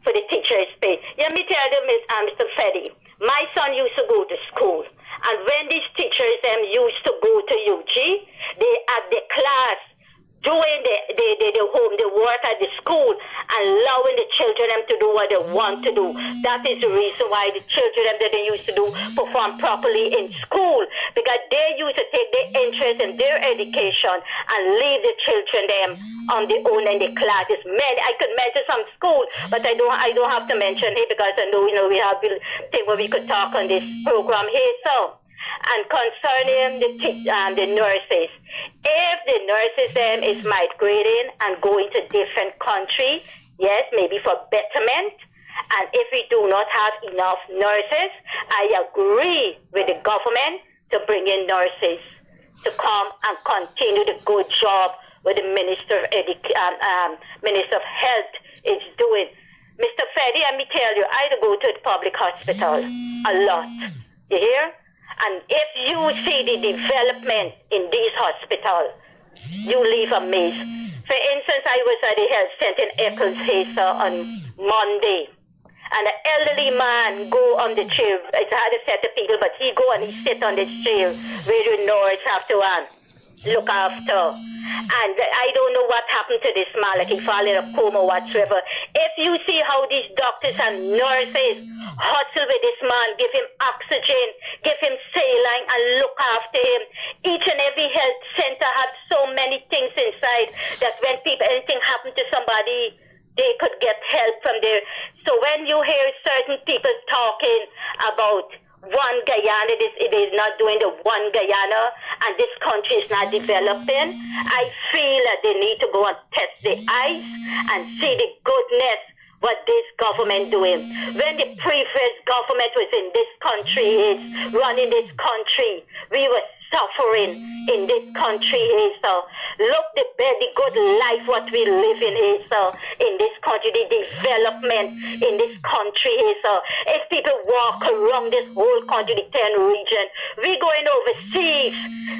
for the teachers' pay. Let me tell you, Mr. Freddie, my son used to go to school, and when these teachers used to go to UG, they at the class doing the work at the school, allowing the children to do what they want to do. That is the reason why the children that they used to do perform properly in school, because they used to take their interest in their education and leave the children on their own in the classes. I could mention some school, but I don't have to mention it because I know we have thing where we could talk on this program here. So And concerning the nurses, if the nurses them is migrating and going to different countries, yes, maybe for betterment, and if we do not have enough nurses, I agree with the government to bring in nurses to come and continue the good job what the Minister of Health is doing. Mr. Freddie, let me tell you, I go to the public hospital a lot. You hear? And if you see the development in these hospitals, you leave amazed. For instance, I was at the health center in Eccles on Monday. And an elderly man go on the chair. It's had a set of people, but he go and he sit on this chair where you know it's have to look after. And I don't know what happened to this man, like he fall in a coma or whatsoever. If you see how these doctors and nurses hustle with this man, give him oxygen, give him saline, and look after him. Each and every health center has so many things inside that when anything happen to somebody, they could get help from there. So when you hear certain people talking about one Guyana, it is not doing the one Guyana, and this country is not developing, I feel that they need to go and test the ice and see the goodness what this government doing. When the previous government was in this country, is running this country, we were suffering in this country is look the good life what we live in is in this country, the development in this country is if people walk around this whole country, the 10 region, we going overseas,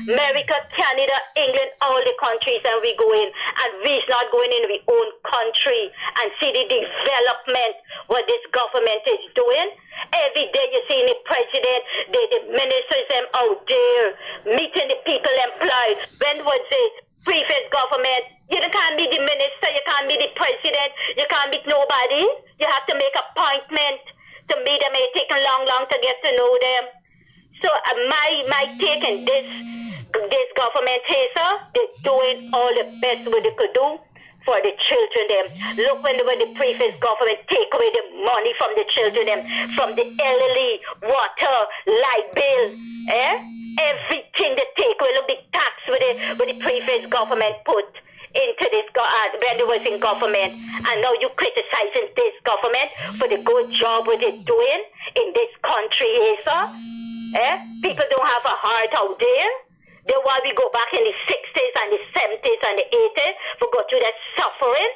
America, Canada, England, all the countries, and we go in, and we's not going in our own country and see the development what this government is doing. Every day you see the president, the ministers them out there meeting the people employed. When was the previous government? You can't be the minister, you can't be the president, you can't meet nobody. You have to make appointment to meet them. It take long to get to know them. So my take in this government is they're doing all the best what they could do for the children them. Look when the previous government take away the money from the children them, from the elderly, water, light bill, everything they take away. Look the tax with the previous government put into this when they was in government, and now you criticizing this government for the good job what they're doing in this country people don't have a heart out there. They want we go back in the 60s and the 70s and the 80s for go through that suffering.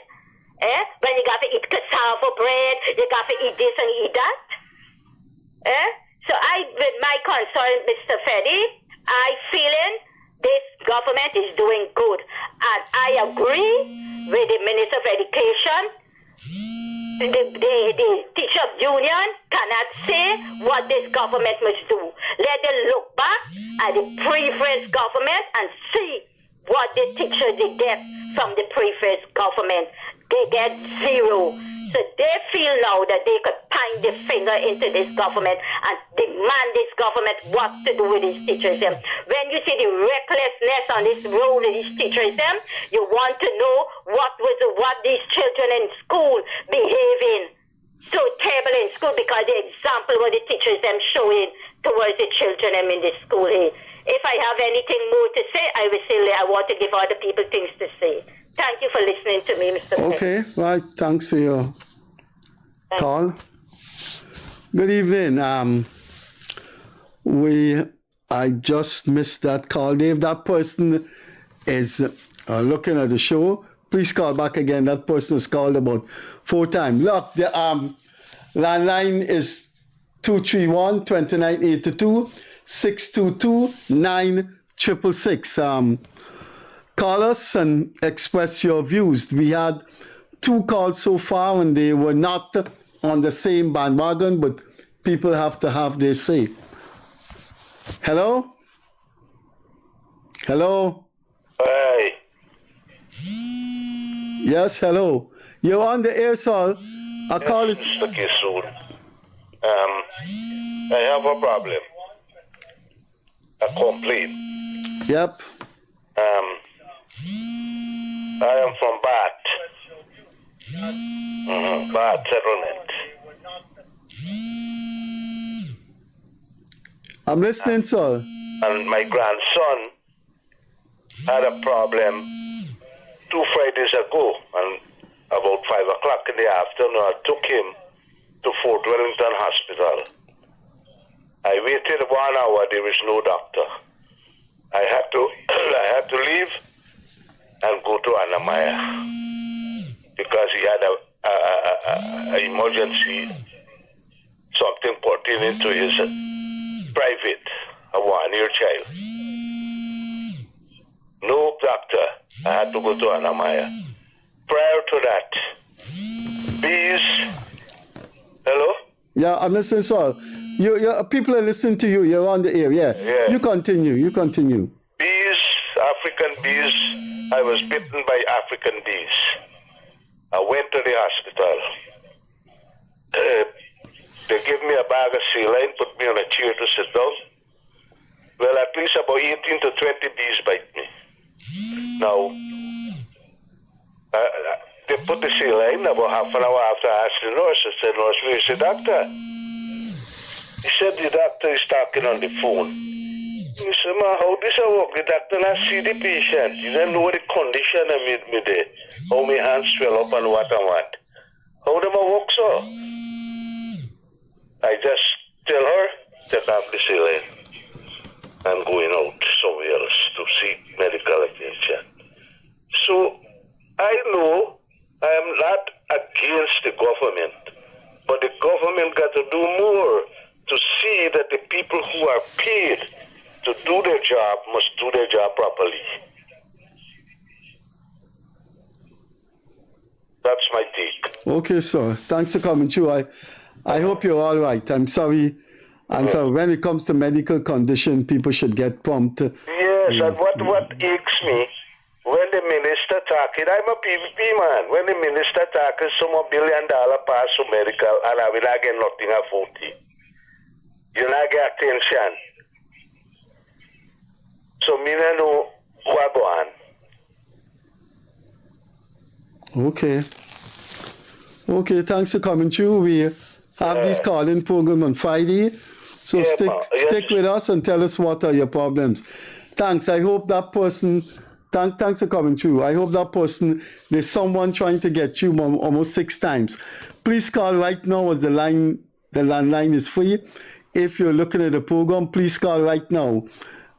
When you got to eat cassava bread, you got to eat this and eat that. So with my concern, Mr. Freddie, I feeling this government is doing good. And I agree with the Minister of Education. The teacher union cannot say what this government must do. Let them look back at the previous government and see what the teachers they get from the previous government. They get zero. So they feel now that they could point the finger into this government and demand this government what to do with these teachers. When you see the recklessness on this road of these teachers, you want to know what these children in school behaving so terrible in school, because the example what the teachers showing towards the children in the school here. If I have anything more to say, I will say I want to give other people things to say. Thank you for listening to me, Mr. Okay, right. Thanks for your call. Good evening. I just missed that call, Dave. That person is looking at the show. Please call back again. That person has called about 4 times. Look, the landline is 231-2982, 622-9666. Call us and express your views. We had 2 calls so far and they were not on the same bandwagon, but people have to have their say. Hello? Hello? Hey. Yes, hello. You're on the air, sir. I call it. Mr. Kissoon. I have a problem. A complaint. Yep. I am from Bat. Bat settlement. I'm listening, sir. And my grandson had a problem 2 Fridays ago, and about 5 o'clock in the afternoon, I took him to Fort Wellington Hospital. I waited 1 hour, there was no doctor. I had to leave and go to Anamaya because he had a emergency, something pertaining to his private, a 1-year child. No doctor. I had to go to Anamaya. Prior to that, bees. Hello? Yeah, I'm listening, sir. People are listening to you. You're on the air. Yeah. You continue. Bees, African bees. I was bitten by African bees. I went to the hospital. They gave me a bag of saline, put me on a chair to sit down. Well, at least about 18 to 20 bees bite me. Now, they put the saline about half an hour after I asked the nurse. I said, "Nurse, where's the doctor?" He said, "The doctor is talking on the phone." He said, "Man, how this work? The doctor not see the patient. You don't know the condition I made me there. How my hands swell up and what and what. How them a work so?" I just tell her, take off the saline and going out somewhere else to seek medical attention. So I know I am not against the government, but the government got to do more to see that the people who are paid to do their job must do their job properly. That's my take. Okay, sir. Thanks for coming through. I hope you're all right. I'm sorry. When it comes to medical condition, people should get prompt. Yes, and what aches me, when the minister talking, I'm a PVP man, when the minister talking some $1 billion pass to medical, and I will not get nothing at 40. You not get attention. So me not know what go on. Okay, thanks for coming through. We have these call-in program on Friday. So stick with us and tell us what are your problems. Thanks. I hope that person, thanks for coming through. I hope that person, there's someone trying to get you almost 6 times. Please call right now as the landline is free. If you're looking at the program, please call right now.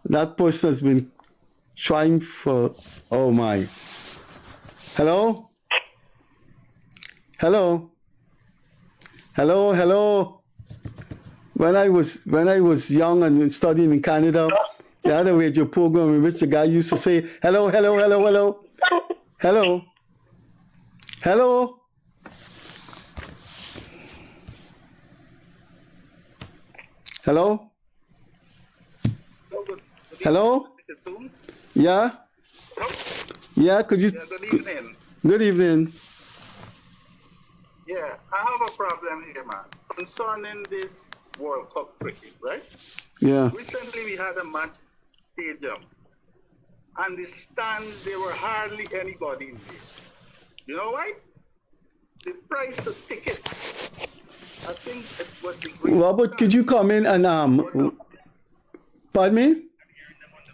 That person has been trying for, oh my. Hello? When I was young and studying in Canada, they had a radio program in which the guy used to say, hello. Hello? Yeah? Yeah, could you... Yeah, good evening. Good evening. Yeah, I have a problem here, man, concerning this World Cup cricket, right? Yeah. Recently we had a match stadium, and the stands, there were hardly anybody in there. You know why? The price of tickets, I think it was the great... Robert, could you come in and... Pardon me?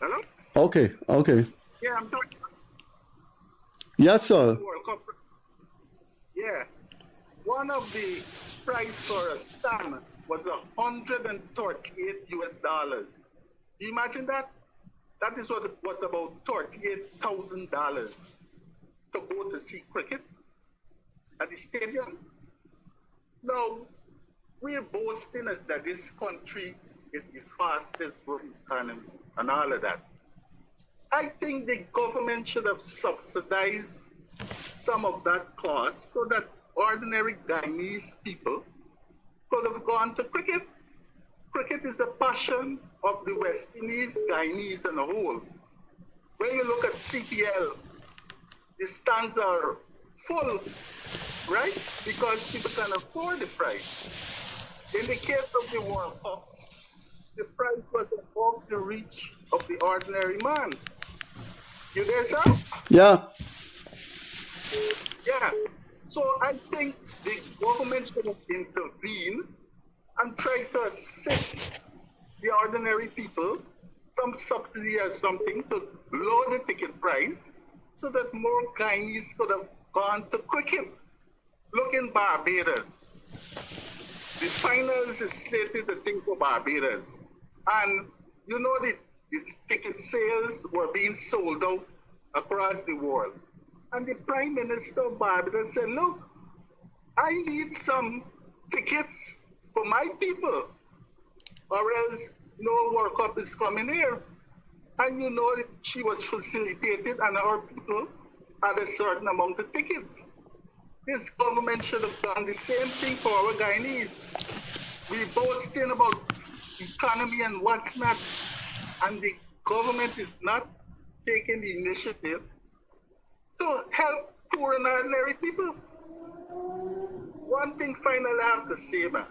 Hello? Okay. Yeah, I'm talking... Yes, sir. World Cup. Yeah. One of the price for a stand was $138 US. You imagine that? That is what it was, about $38,000 to go to see cricket at the stadium. Now, we're boasting that this country is the fastest growing economy and all of that. I think the government should have subsidized some of that cost so that ordinary Guyanese people could have gone to cricket. Cricket is a passion of the West Indies, Guyanese, and the whole. When you look at CPL, the stands are full, right? Because people can afford the price. In the case of the World Cup, the price was above the reach of the ordinary man. You there, sir? Yeah. Yeah. So I think the government should intervene and try to assist the ordinary people some subsidy or something to lower the ticket price so that more Guyanese could have gone to cricket. Look in Barbados. The finals is slated to think for Barbados. And you know the ticket sales were being sold out across the world. And the Prime Minister of Barbados said, look, I need some tickets for my people, or else no World Cup is coming here. And you know she was facilitated and our people had a certain amount of tickets. This government should have done the same thing for our Guyanese. We boasting about economy and what's not, and the government is not taking the initiative to help poor and ordinary people. One thing finally I have to say, man.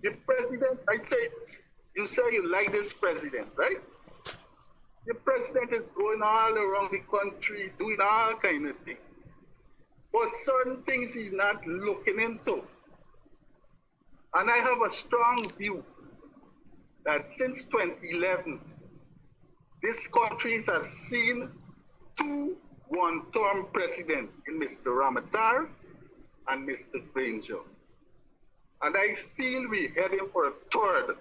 The president, you say you like this president, right? The president is going all around the country doing all kind of things. But certain things he's not looking into. And I have a strong view that since 2011, this country has seen two one-term presidents in Mr. Ramatar and Mr. Granger. And I feel we're heading for a third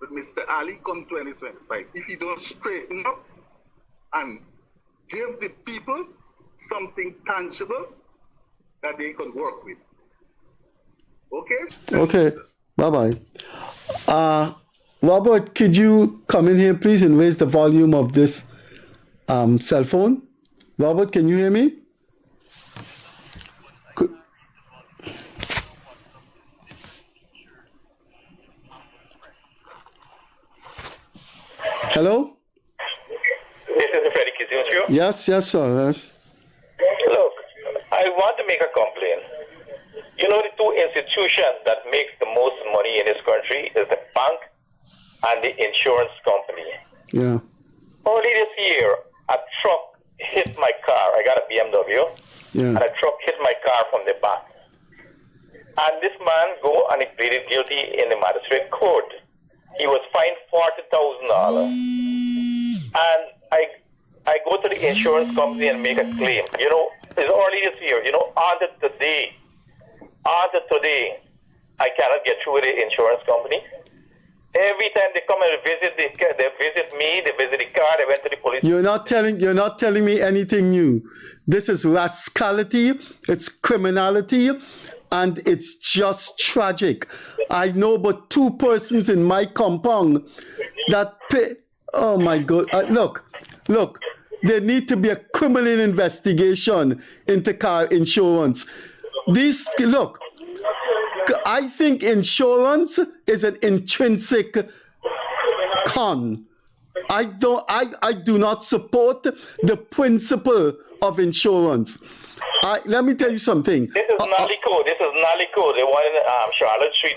with Mr. Ali come 2025. If he don't straighten up and give the people something tangible that they can work with. Okay? Okay. Bye-bye. Robert, could you come in here, please, and raise the volume of this cell phone? Robert, can you hear me? Hello? This is the Freddie Kissoon show? Yes, sir. Yes. Look, I want to make a complaint. You know, the two institutions that makes the most money in this country is the bank and the insurance company. Yeah. Early this year, a truck hit my car. I got a BMW. Yeah. And a truck hit my car from the back. And this man go and he pleaded guilty in the magistrate court. He was fined $40,000. And I go to the insurance company and make a claim. You know, it's early this year. You know, after today, I cannot get through with the insurance company. Every time they come and visit, they visit me, they visit the car, they went to the police. You're not telling me anything new. This is rascality, it's criminality, and it's just tragic. I know but two persons in my compound that pay. Oh my God! Look. There need to be a criminal investigation into car insurance. I think insurance is an intrinsic con. I do not support the principle of insurance. Let me tell you something. This is Nalico. The one in Charlotte Street.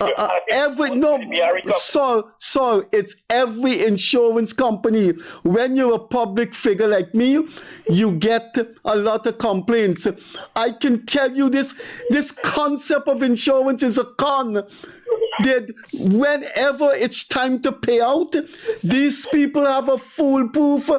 So it's every insurance company. When you're a public figure like me, you get a lot of complaints. I can tell you this concept of insurance is a con. Whenever it's time to pay out, these people have a foolproof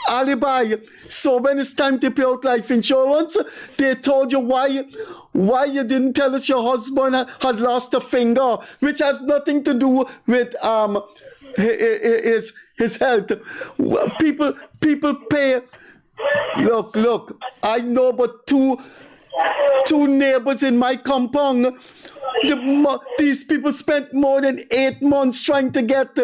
alibi. So when it's time to pay out life insurance, they told you why you didn't tell us your husband had lost a finger, which has nothing to do with his health. People pay. Look, I know but two neighbors in my compound. These people spent more than 8 months trying to get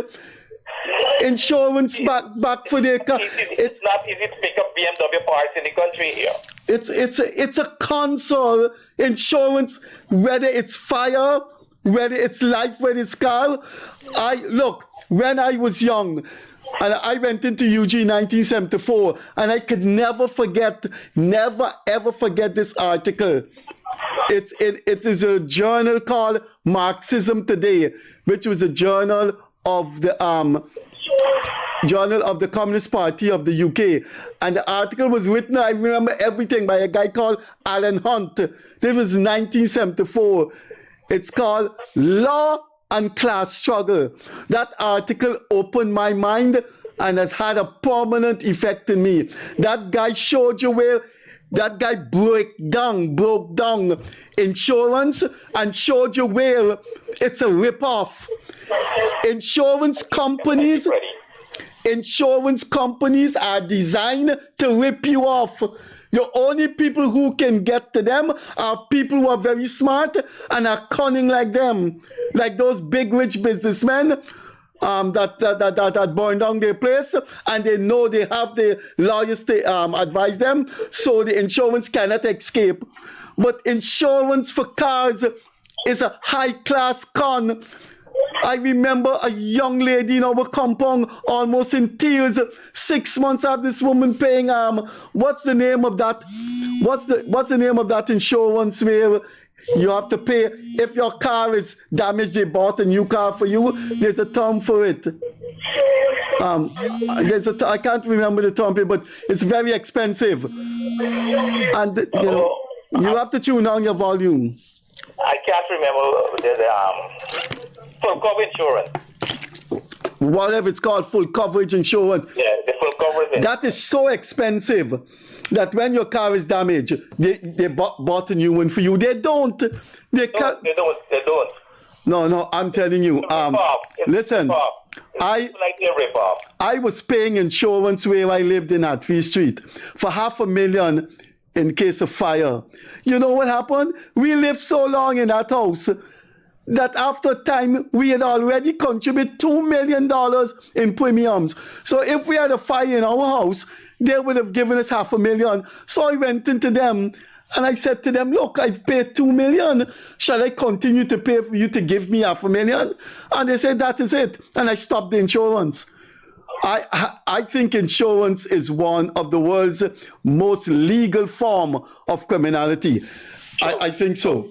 insurance back for their car. It's not easy to pick up BMW parts in the country here. It's a console insurance, whether it's fire, whether it's life, whether it's car. When I was young, and I went into UG 1974, and I could never ever forget this article. It is a journal called Marxism Today, which was a journal of the Communist Party of the UK, and the article was written, I remember everything, by a guy called Alan Hunt. This was 1974. It's called Law and class struggle. That article opened my mind and has had a permanent effect in me. That guy showed you where that guy broke down insurance and showed you where it's a rip-off. Insurance companies are designed to rip you off. The only people who can get to them are people who are very smart and are cunning like them, like those big rich businessmen that burn down their place, and they know they have the lawyers to advise them, so the insurance cannot escape. But insurance for cars is a high-class con. I remember a young lady in our compound almost in tears 6 months after this woman paying what's the name of that insurance where you have to pay if your car is damaged, they bought a new car for you. There's a term for it. I can't remember the term, but it's very expensive. And you have to tune down your volume. I can't remember the full cover insurance. Whatever it's called, full coverage insurance. Yeah, the full coverage. That is so expensive that when your car is damaged, they bought a new one for you. They don't. They don't. No, I'm telling you. Listen, I was paying insurance where I lived in Atwee Street for $500,000 in case of fire. You know what happened? We lived so long in that house that after time we had already contributed $2 million in premiums. So if we had a fire in our house, they would have given us $500,000. So I went into them and I said to them, look, I've paid $2 million. Shall I continue to pay for you to give me $500,000? And they said, that is it. And I stopped the insurance. I think insurance is one of the world's most legal form of criminality. I think so.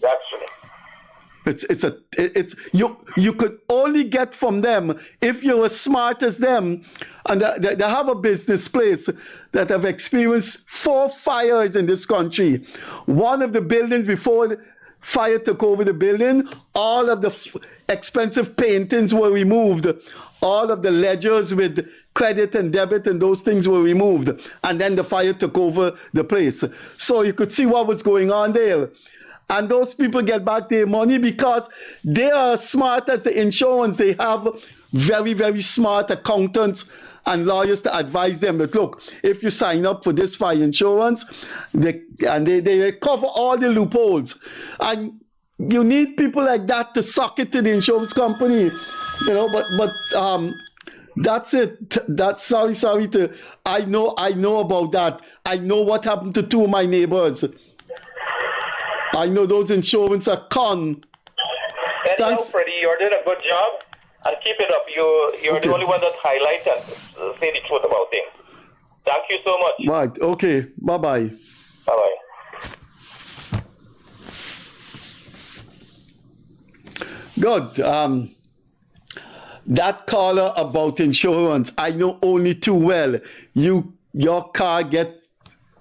You could only get from them if you're as smart as them, and they have a business place that have experienced 4 fires in this country. One of the buildings before fire took over the building, all of the expensive paintings were removed. All of the ledgers with credit and debit and those things were removed. And then the fire took over the place. So you could see what was going on there. And those people get back their money because they are as smart as the insurance. They have very, very smart accountants and lawyers to advise them that, look, if you sign up for this fire insurance, they cover all the loopholes. And you need people like that to suck it to the insurance company, you know. But that's it. That's sorry to. I know about that. I know what happened to 2 of my neighbors. I know those insurance are con. Anyhow, Freddie, you're doing a good job, and keep it up. You're the only one that highlights and say the truth about things. Thank you so much. Right. Okay. Bye-bye. Bye-bye. Good. That caller about insurance, I know only too well. Your car gets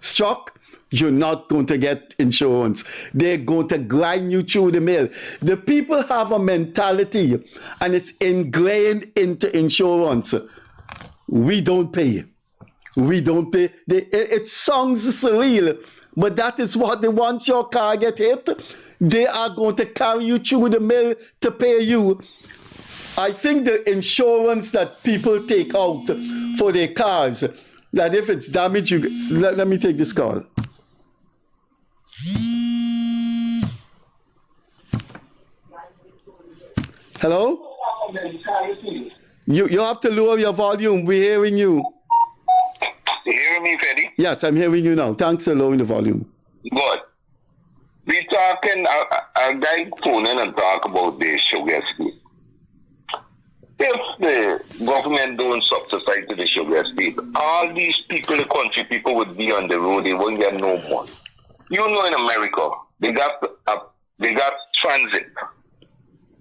struck, you're not going to get insurance. They're going to grind you through the mill. The people have a mentality, and it's ingrained into insurance. We don't pay. We don't pay. It sounds surreal, but that is what they want. Your car get hit, they are going to carry you through the mill to pay you. I think the insurance that people take out for their cars, that if it's damaged, let me take this call. Hello? You have to lower your volume. We're hearing you. You hearing me, Freddie? Yes, I'm hearing you now. Thanks for lowering the volume. Good. We talking, a guy phone in and talk about the sugar estate. If the government don't subsidize the sugar estate, all these people, the country people, would be on the road. They won't get no money. You know, in America, they got transit.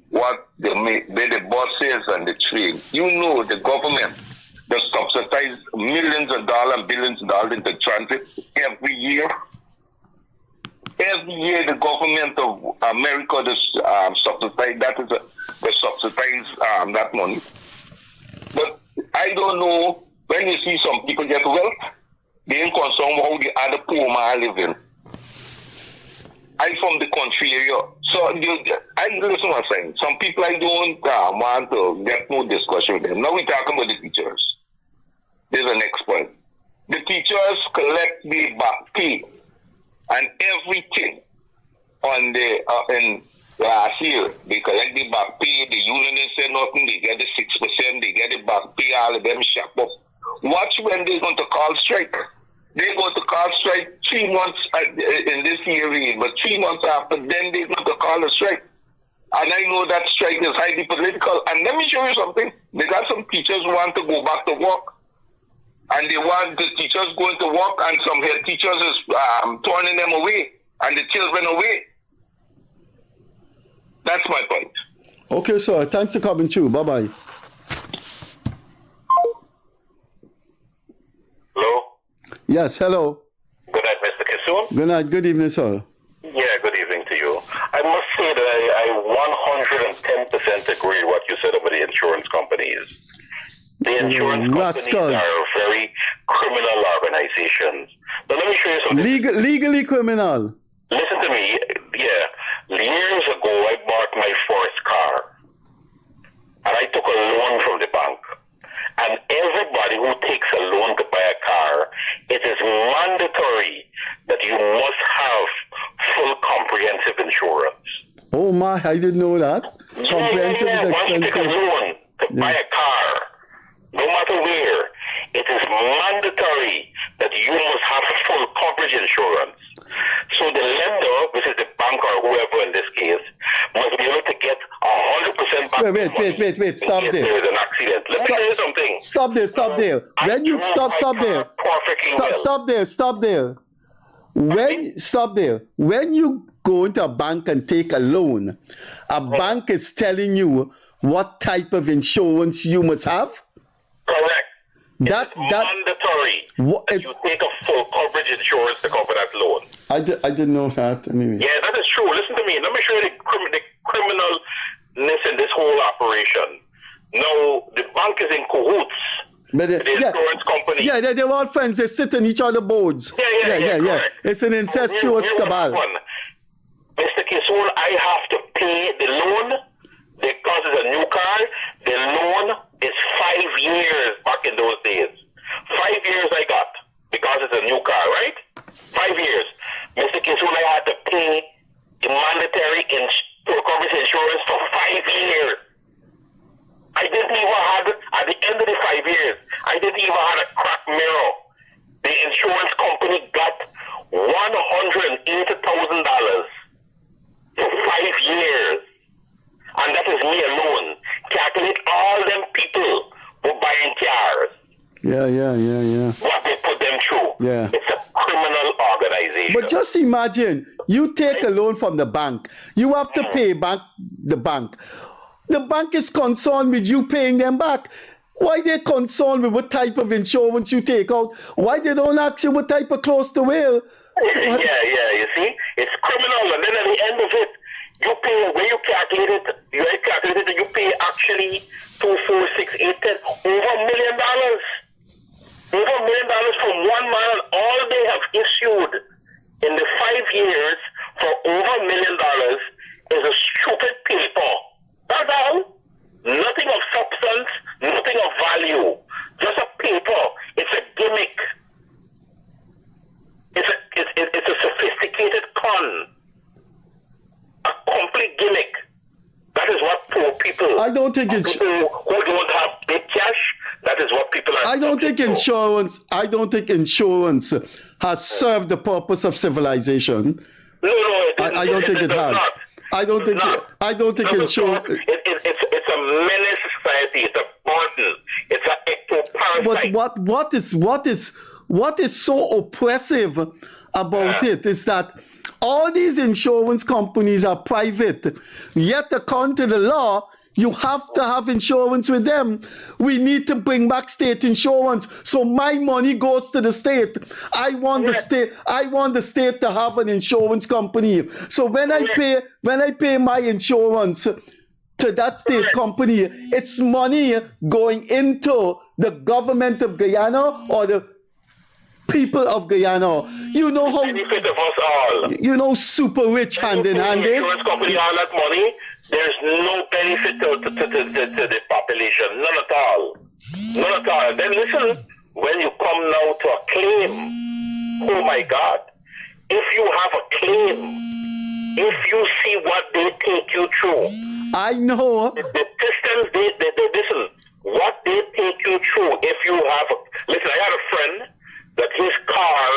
What they the buses and the train. You know, the government, they subsidize millions of dollars, billions of dollars into transit every year. Every year, the government of America subsidize that money. But I don't know, when you see some people get wealth, they ain't concerned how the other poor man living. I from the country area. So I listen what I'm saying. Some people I don't want to get no discussion with them. Now we're talking about the teachers. There's the next point. The teachers collect the back pay and everything on the in last year. They collect the back pay, the union didn't say nothing, they get the 6%, they get the back pay, all of them shop up. Watch when they're going to call strike. They're going to call strike 3 months in this year, but 3 months after, then they're going to call a strike. And I know that strike is highly political. And let me show you something. They got some teachers who want to go back to work. And they want the teachers going to work, and some head teachers is turning them away, and the children away. That's my point. Okay, sir. Thanks for coming through. Bye-bye. Hello? Yes, hello. Good night, Mr. Kissoon. Good night. Good evening, sir. Yeah, good evening to you. I must say that I 110% agree with what you said about the insurance companies. The insurance companies are very criminal organizations. Now, let me show you something. Legally criminal. Listen to me. Yeah. Years ago, I bought my first car. And I took a loan from the bank. And everybody who takes a loan to buy a car, it is mandatory that you must have full comprehensive insurance. Oh my, I didn't know that. Comprehensive is expensive. Once you take a loan to buy a car, no matter where, it is mandatory that you must have full coverage insurance. So the lender, which is the bank or whoever in this case, must be able to get 100% back. Wait, stop there. There is an accident. Let me tell you something. Stop there. When you stop there. When you go into a bank and take a loan, a bank is telling you what type of insurance you must have. Correct. That mandatory that you take a full coverage insurance to cover that loan. I didn't know that. Anyway. Yeah, that is true. Listen to me. Let me show you the criminalness in this whole operation. Now, the bank is in cahoots with the insurance company. Yeah, they're all friends. They sit in each other's boards. Yeah. It's an incestuous cabal. Mr. Kissoon, I have to pay the loan because it's a new car. The loan is 5 years back in those days. 5 years I got because it's a new car, right? 5 years. Mr. Kissoon, I had to pay the mandatory full coverage insurance for 5 years. I didn't even have, at the end of the 5 years, I didn't even have a cracked mirror. The insurance company got $180,000 for 5 years. And that is me alone. Calculate all them people who buying cars. Yeah. What they put them through. Yeah. It's a criminal organization. But just imagine, you take a loan from the bank. You have to pay back the bank. The bank is concerned with you paying them back. Why they concerned with what type of insurance you take out? Why they don't ask you what type of clothes to wear? Yeah, you see? It's criminal. And then at the end of it, you pay, when you calculate it, you pay actually 2, 4, 6, 8, 10, over $1 million. Over $1 million from one man, and all they have issued in the 5 years for over $1 million is a stupid paper. That's all. Nothing of substance, nothing of value. Just a paper. It's a gimmick. It's a sophisticated con. A complete gimmick. That is what poor people. I don't think it's people who don't have big cash. That is what people are. I don't think insurance has served the purpose of civilization. No, I don't think it has. I don't think insurance. It's a menace to society. It's a burden. It's an ectoparasite. But what is so oppressive about it is that all these insurance companies are private. Yet, according to the law, you have to have insurance with them. We need to bring back state insurance. So my money goes to the state. I want the state to have an insurance company. So when I pay my insurance, to that state company. It's money going into the government of Guyana or the people of Guyana. You know how benefit of us all. you know super rich hand in hand is. Insurance company, all that money, there's no benefit to the population. None at all. None at all. Then listen, when you come now to a claim, oh my God, if you have a claim, if you see what they take you through, I know. The systems, they listen, what they take you through, if you have, listen, I had a friend that his car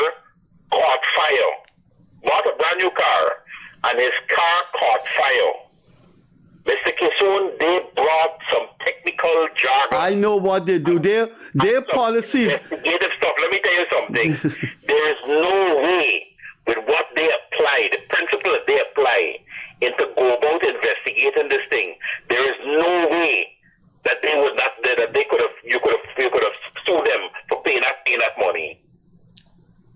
caught fire. Bought a brand new car, and his car caught fire. Mr. Kissoon, they brought some technical jargon. I know what they do. Their policies. Investigative stuff. Let me tell you something. There is no way with what they apply, the principle that they apply, into go about investigating this thing. There is no way that they would not, that they could have, you could have sued them for paying that money.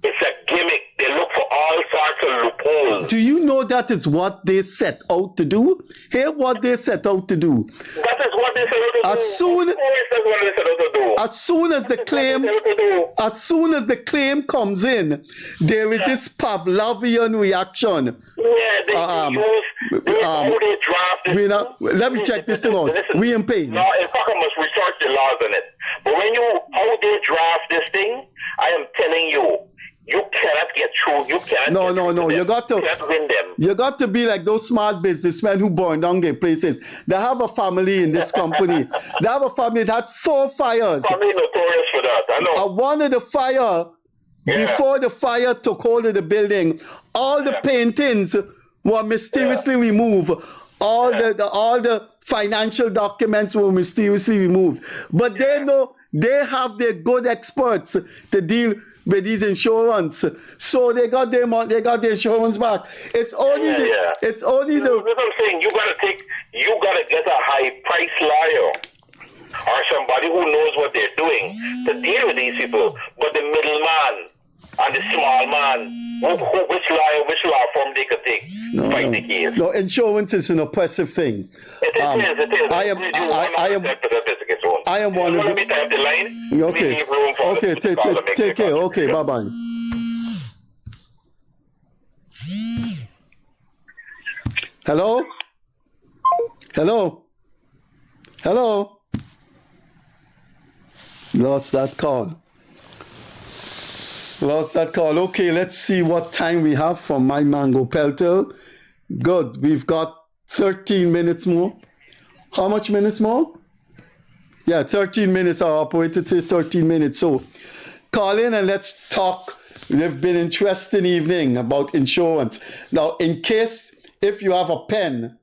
It's a gimmick. They look for all sorts of loopholes. Do you know that is what they set out to do? Hear what they set out to do. That is what they set out to do. As soon as the claim comes in, there is this Pavlovian reaction. Yeah, they draft this. Let me check this thing out. Listen, we in pain. No, in fact, I must research the laws on it. But when how they draft this thing, I am telling you, you cannot get through. You cannot. No. You got to win them. You got to be like those smart businessmen who burn down their places. They have a family in this company. They have a family that had 4 fires. Family notorious for that. I know. One of the fire, before the fire took hold of the building, all the paintings were mysteriously removed. All the financial documents were mysteriously removed. But they know they have their good experts to deal with these insurance, so they got their insurance back. It's only That's what I'm saying. You gotta get a high price lawyer or somebody who knows what they're doing to deal with these people. But the middleman and the small man, which law firm they could take to fight the case? No, insurance is an oppressive thing. It is. I am one of Let me type the line. Okay. Okay. Take care. Okay. Bye bye. Hello. Lost that call. Okay, let's see what time we have for my mango pelter. Good. We've got 13 minutes more. How much minutes more? Yeah, 13 minutes. Our operator says 13 minutes. So call in and let's talk. It's been an interesting evening about insurance. Now, in case, if you have a pen,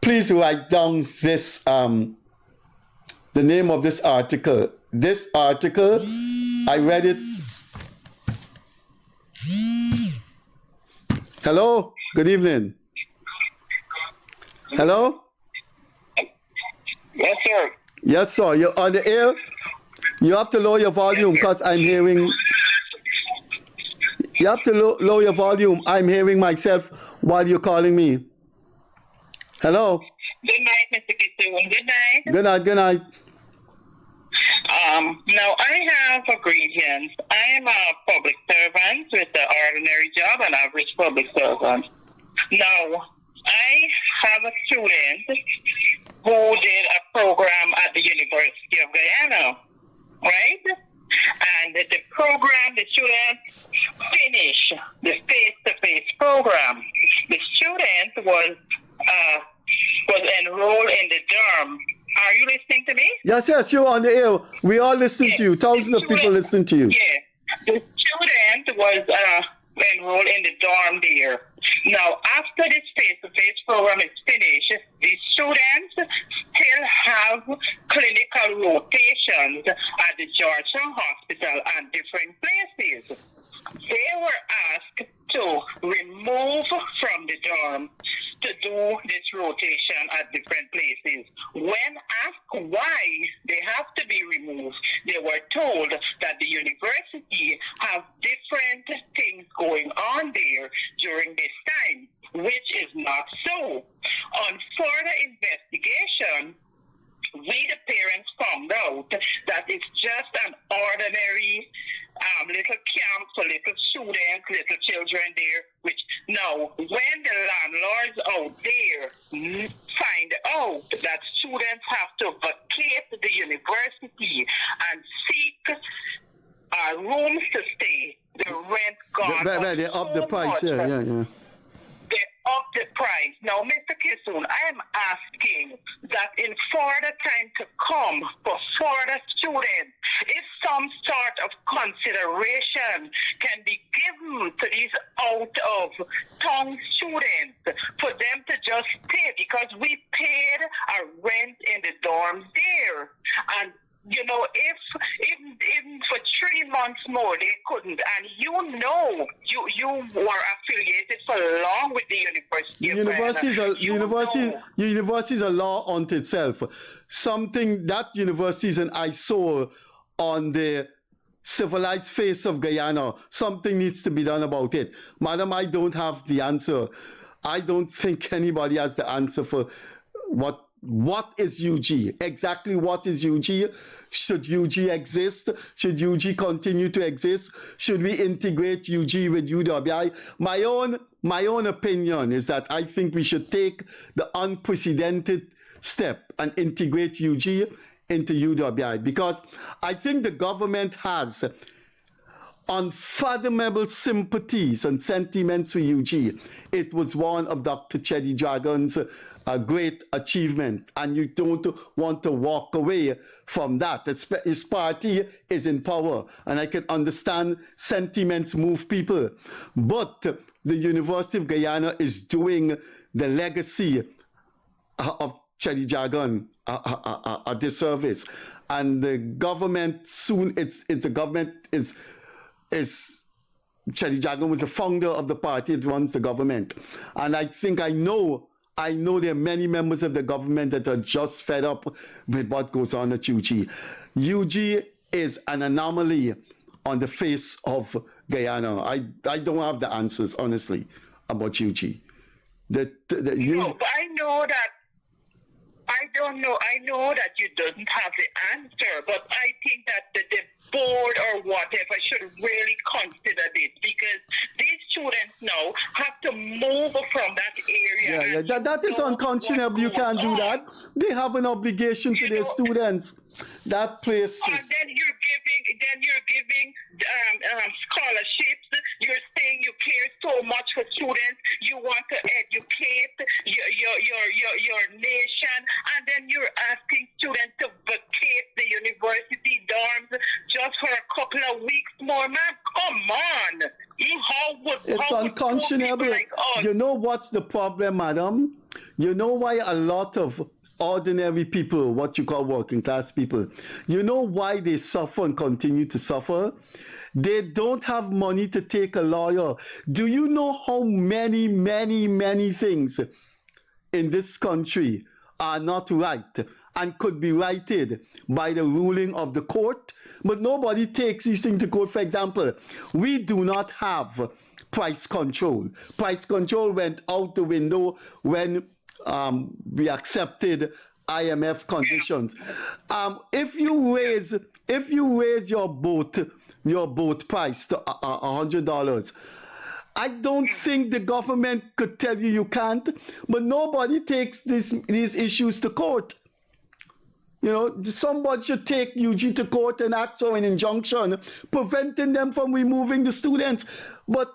please write down this, the name of this article. This article, I read it. Hello, good evening. Hello? Yes, sir. Yes, sir. You're on the air. You have to lower your volume because I'm hearing. You have to lower your volume. I'm hearing myself while you're calling me. Hello? Good night, Mr. Kissoon. Good night. Good night. Now, I have a grievance. I am a public servant with an ordinary job, an average public servant. Now, I have a student who did a program at the University of Guyana, right? And the program, the student finished the face-to-face program. The student was enrolled in the dorm. Are you listening to me? Yes, you're on the air. We all listen to you. Thousands of people listen to you. Yeah. The student was enrolled in the dorm there. Now, after this face-to-face program is finished, the students still have clinical rotations at the Georgia Hospital and different places. They were asked to remove from the dorm to do this rotation at different places. When asked why they have to be removed, they were told that the university have different things going on there during this time, which is not so. On further investigation, students have to vacate the university and seek rooms to stay. The rent gone. They up the price, yeah. They up the price. Now, Mr. Kissoon, I am asking that in further time to come for further students, if some sort of consideration can be given to these out-of-town students for them to just stay, because we paid a rent in the dorms there. And you know, if even for 3 months more they couldn't, and you were affiliated for long with the university. University is a law unto itself. Something that university is an eyesore on the civilized face of Guyana. Something needs to be done about it. Madam, I don't have the answer. I don't think anybody has the answer for what is UG? Exactly what is UG? Should UG exist? Should UG continue to exist? Should we integrate UG with UWI? My own opinion is that I think we should take the unprecedented step and integrate UG into UWI, because I think the government has unfathomable sympathies and sentiments for UG. It was one of Dr. Chedi Dragon's great achievements, and you don't want to walk away from that. His party is in power, and I can understand sentiments move people. But the University of Guyana is doing the legacy of Chedi Dragon a disservice. And the government soon, the government is Chedi Dragon was the founder of the party that runs the government. And I know there are many members of the government that are just fed up with what goes on at UG. UG is an anomaly on the face of Guyana. I don't have the answers, honestly, about UG. But I know that. I know that you don't have the answer, but I think that the board or whatever should really consider this, because these students now have to move from that area. Yeah, that is unconscionable. You can't do that. They have an obligation to their students. That place. And then you're giving scholarships. You're saying you care so much for students. You want to educate your nation, and then you're asking students to vacate the university dorms just for a couple of weeks more. Man, come on. It's unconscionable. You know what's the problem, madam? You know why a lot of ordinary people, what you call working class people, you know why they suffer and continue to suffer? They don't have money to take a lawyer. Do you know how many things in this country are not right and could be righted by the ruling of the court? But nobody takes these things to court. For example, we do not have price control. Price control went out the window when we accepted IMF conditions. If you raise your boat price to $100, I don't think the government could tell you can't, but nobody takes these issues to court. You know, somebody should take UG to court and ask for an injunction preventing them from removing the students. But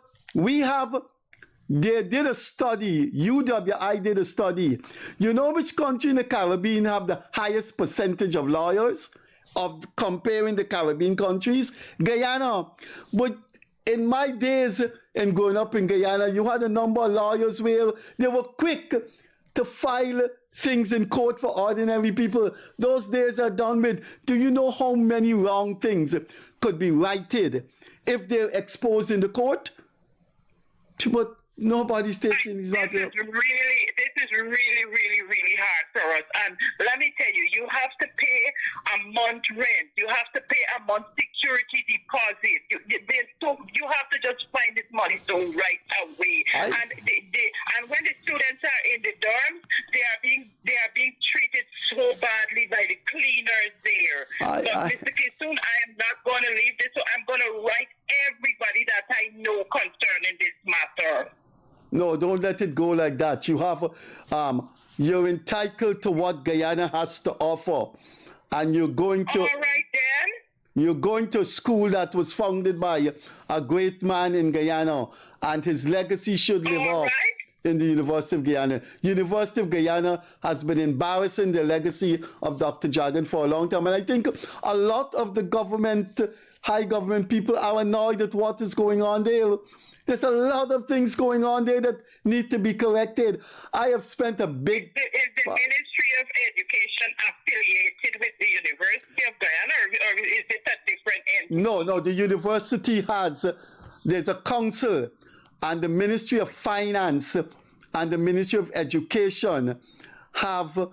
they did a study, UWI did a study. You know which country in the Caribbean have the highest percentage of lawyers of comparing the Caribbean countries? Guyana. But in my days in growing up in Guyana, you had a number of lawyers where they were quick to file things in court for ordinary people. Those days are done with. Do you know how many wrong things could be righted if they're exposed in the court? But nobody's taking these matters. This is really hard for us. And let me tell you, you have to pay a month rent. You have to pay a month security deposit. You have to just find this money right away. And when the students are in the dorms, they are being treated so badly by the cleaners there. Mr. Kissoon, I am not going to leave this, so I'm going to write everybody that I know concerning this matter. No, don't let it go like that. You have you're entitled to what Guyana has to offer. And you're going to... All right, then. You're going to a school that was founded by a great man in Guyana, and his legacy should live on in the University of Guyana. University of Guyana has been embarrassing the legacy of Dr. Dragon for a long time. And I think a lot of the government, high government people are annoyed at what is going on there. There's a lot of things going on there that need to be corrected. I have spent a big... Is the Ministry of Education affiliated with the University of Guyana, or is it a different entity? No, the university has... There's a council, and the Ministry of Finance and the Ministry of Education have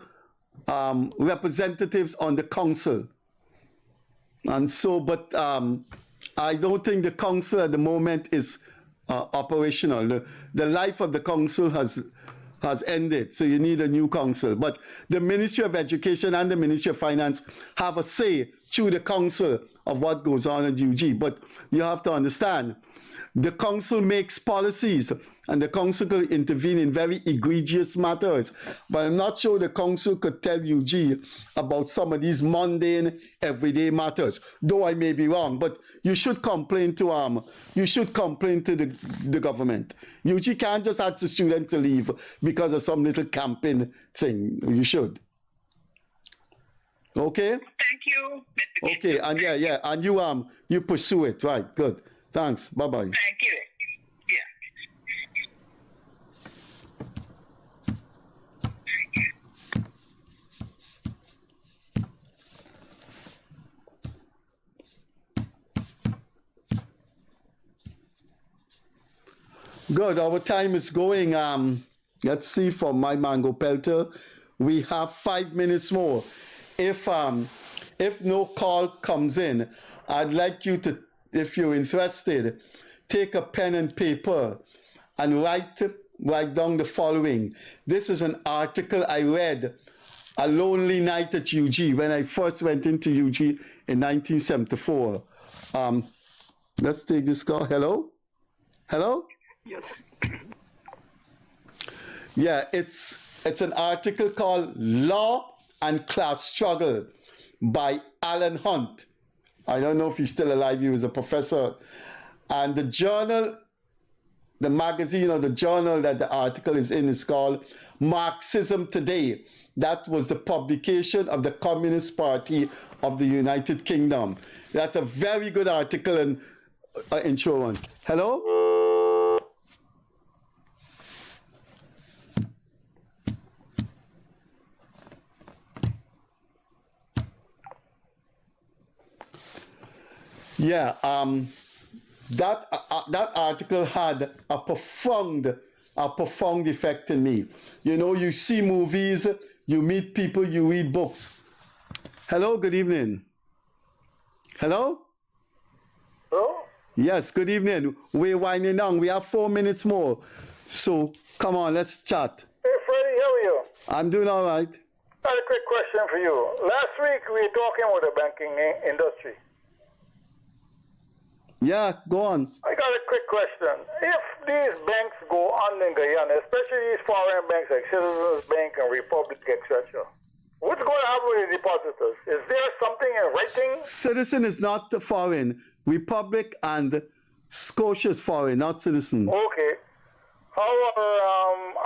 representatives on the council. And so, but I don't think the council at the moment is operational. The life of the council has ended, so you need a new council. But the Ministry of Education and the Ministry of Finance have a say through the council of what goes on at UG. But you have to understand, the council makes policies, and the council could intervene in very egregious matters. But I'm not sure the council could tell UG about some of these mundane, everyday matters. Though I may be wrong, but you should complain to the government. UG can't just ask the students to leave because of some little campaign thing. You should. Okay? Thank you, Mr. Okay, and yeah, and you pursue it, right? Good. Thanks. Bye-bye. Thank you. Yeah. Good. Our time is going. Let's see, for my mango pelter, we have 5 minutes more. If no call comes in, I'd like you to, if you're interested, take a pen and paper and write down the following. This is an article I read a lonely night at UG when I first went into UG in 1974. Let's take this call. Hello? Hello? Yes. Yeah, it's an article called Law and Class Struggle by Alan Hunt. I don't know if he's still alive. He was a professor. And the journal, the magazine or the journal that the article is in is called Marxism Today. That was the publication of the Communist Party of the United Kingdom. That's a very good article in insurance. Hello? Yeah, that article had a profound effect in me. You know, you see movies, you meet people, you read books. Hello, good evening. Hello? Hello? Yes, good evening. We're winding down. We have 4 minutes more. So, come on, let's chat. Hey, Freddie, how are you? I'm doing all right. I had a quick question for you. Last week, we were talking about the banking industry. Yeah, go on. I got a quick question. If these banks go on in Guyana, especially these foreign banks like Citizens Bank and Republic, etc., what's going to happen with the depositors? Is there something in writing? Citizen is not foreign. Republic and Scotia is foreign, not Citizen. Okay. However,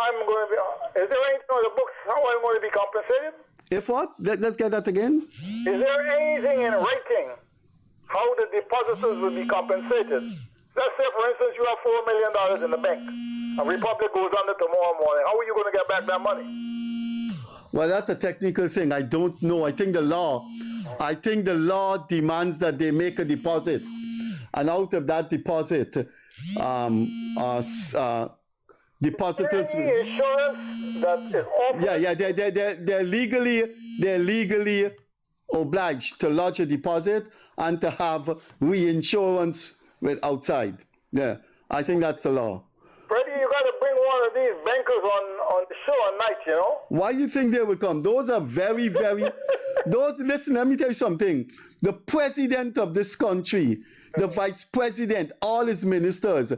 I'm going to be... Is there anything on the books how I'm going to be compensated? If what? Let's get that again. Is there anything in writing how the depositors will be compensated? Let's say, for instance, you have $4 million in the bank. A Republic goes under tomorrow morning. How are you going to get back that money? Well, that's a technical thing. I don't know. I think the law demands that they make a deposit. And out of that deposit, depositors... Is there any insurance that is offered? Yeah, they're legally obliged to lodge a deposit and to have reinsurance with outside. Yeah, I think that's the law. Freddie, you got to bring one of these bankers on the show at night, you know? Why do you think they will come? Those are very, very... listen, let me tell you something. The president of this country, the vice president, all his ministers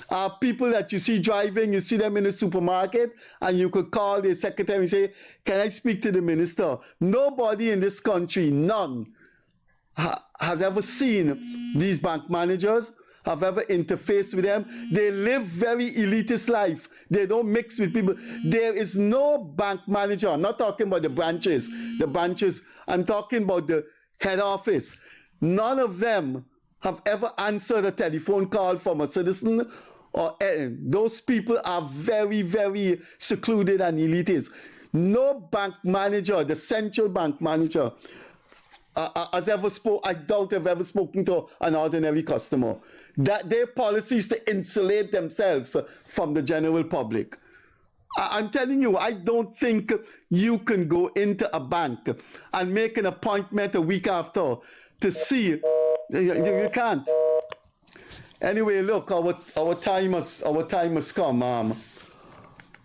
are people that you see driving, you see them in the supermarket, and you could call the secretary and say, can I speak to the minister? Nobody in this country, none, has ever seen these bank managers, have ever interfaced with them. They live very elitist life. They don't mix with people. There is no bank manager. I'm not talking about the branches. I'm talking about the head office. None of them have ever answered a telephone call from a citizen. Or those people are very, very secluded and elitist. No bank manager, the central bank manager, has ever I doubt they've ever spoken to an ordinary customer. That their policy is to insulate themselves from the general public. I'm telling you, I don't think you can go into a bank and make an appointment a week after to see. You can't. Anyway, look, our time has come.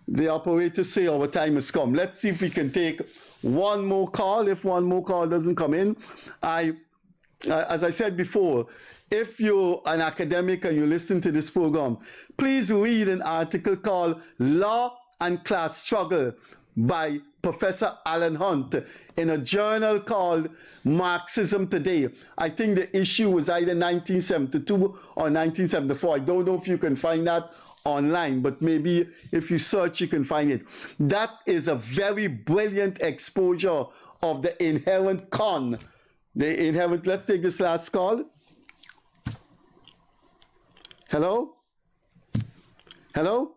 The operator say our time has come. Let's see if we can take one more call. If one more call doesn't come in, as I said before, if you're an academic and you listen to this program, please read an article called Law and Class Struggle by Professor Alan Hunt in a journal called Marxism Today. I think the issue was either 1972 or 1974. I don't know if you can find that online, but maybe if you search, you can find it. That is a very brilliant exposure of the inherent con. Let's take this last call. Hello? Hello?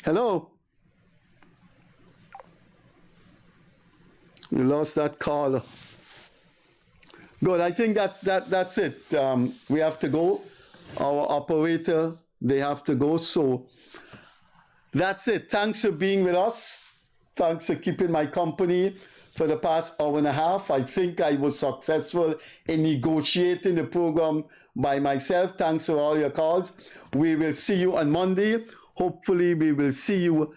Hello? We lost that caller. Good, I think that's it. We have to go. Our operator, they have to go. So that's it. Thanks for being with us. Thanks for keeping my company for the past hour and a half. I think I was successful in negotiating the program by myself. Thanks for all your calls. We will see you on Monday. Hopefully we will see you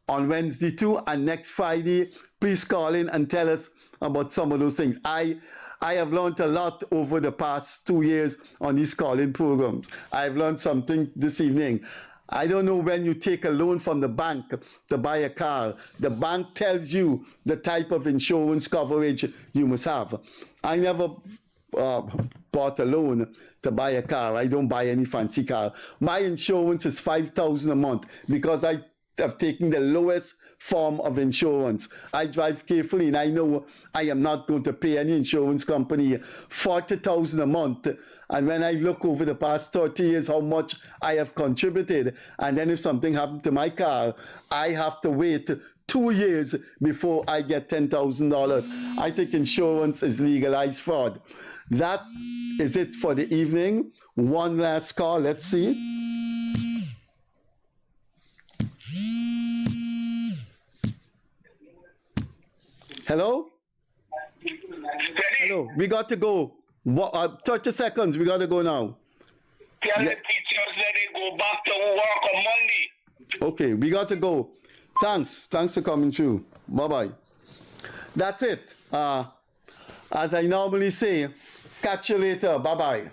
on Wednesday too. And next Friday, please call in and tell us about some of those things. I have learned a lot over the past 2 years on these call-in programs. I've learned something this evening. I don't know when you take a loan from the bank to buy a car, the bank tells you the type of insurance coverage you must have. I never bought a loan to buy a car. I don't buy any fancy car. My insurance is $5,000 a month because I have taken the lowest form of insurance. I drive carefully and I know I am not going to pay any insurance company $40,000 a month. And when I look over the past 30 years how much I have contributed, and then if something happened to my car, I have to wait 2 years before I get $10,000. I think insurance is legalized fraud. That is it for the evening. One last call. Let's see. Hello? Hello, we got to go. 30 seconds, we got to go now. Tell the teachers that they go back to work on Monday. Okay, we got to go. Thanks for coming through. Bye-bye. That's it. As I normally say, catch you later. Bye-bye.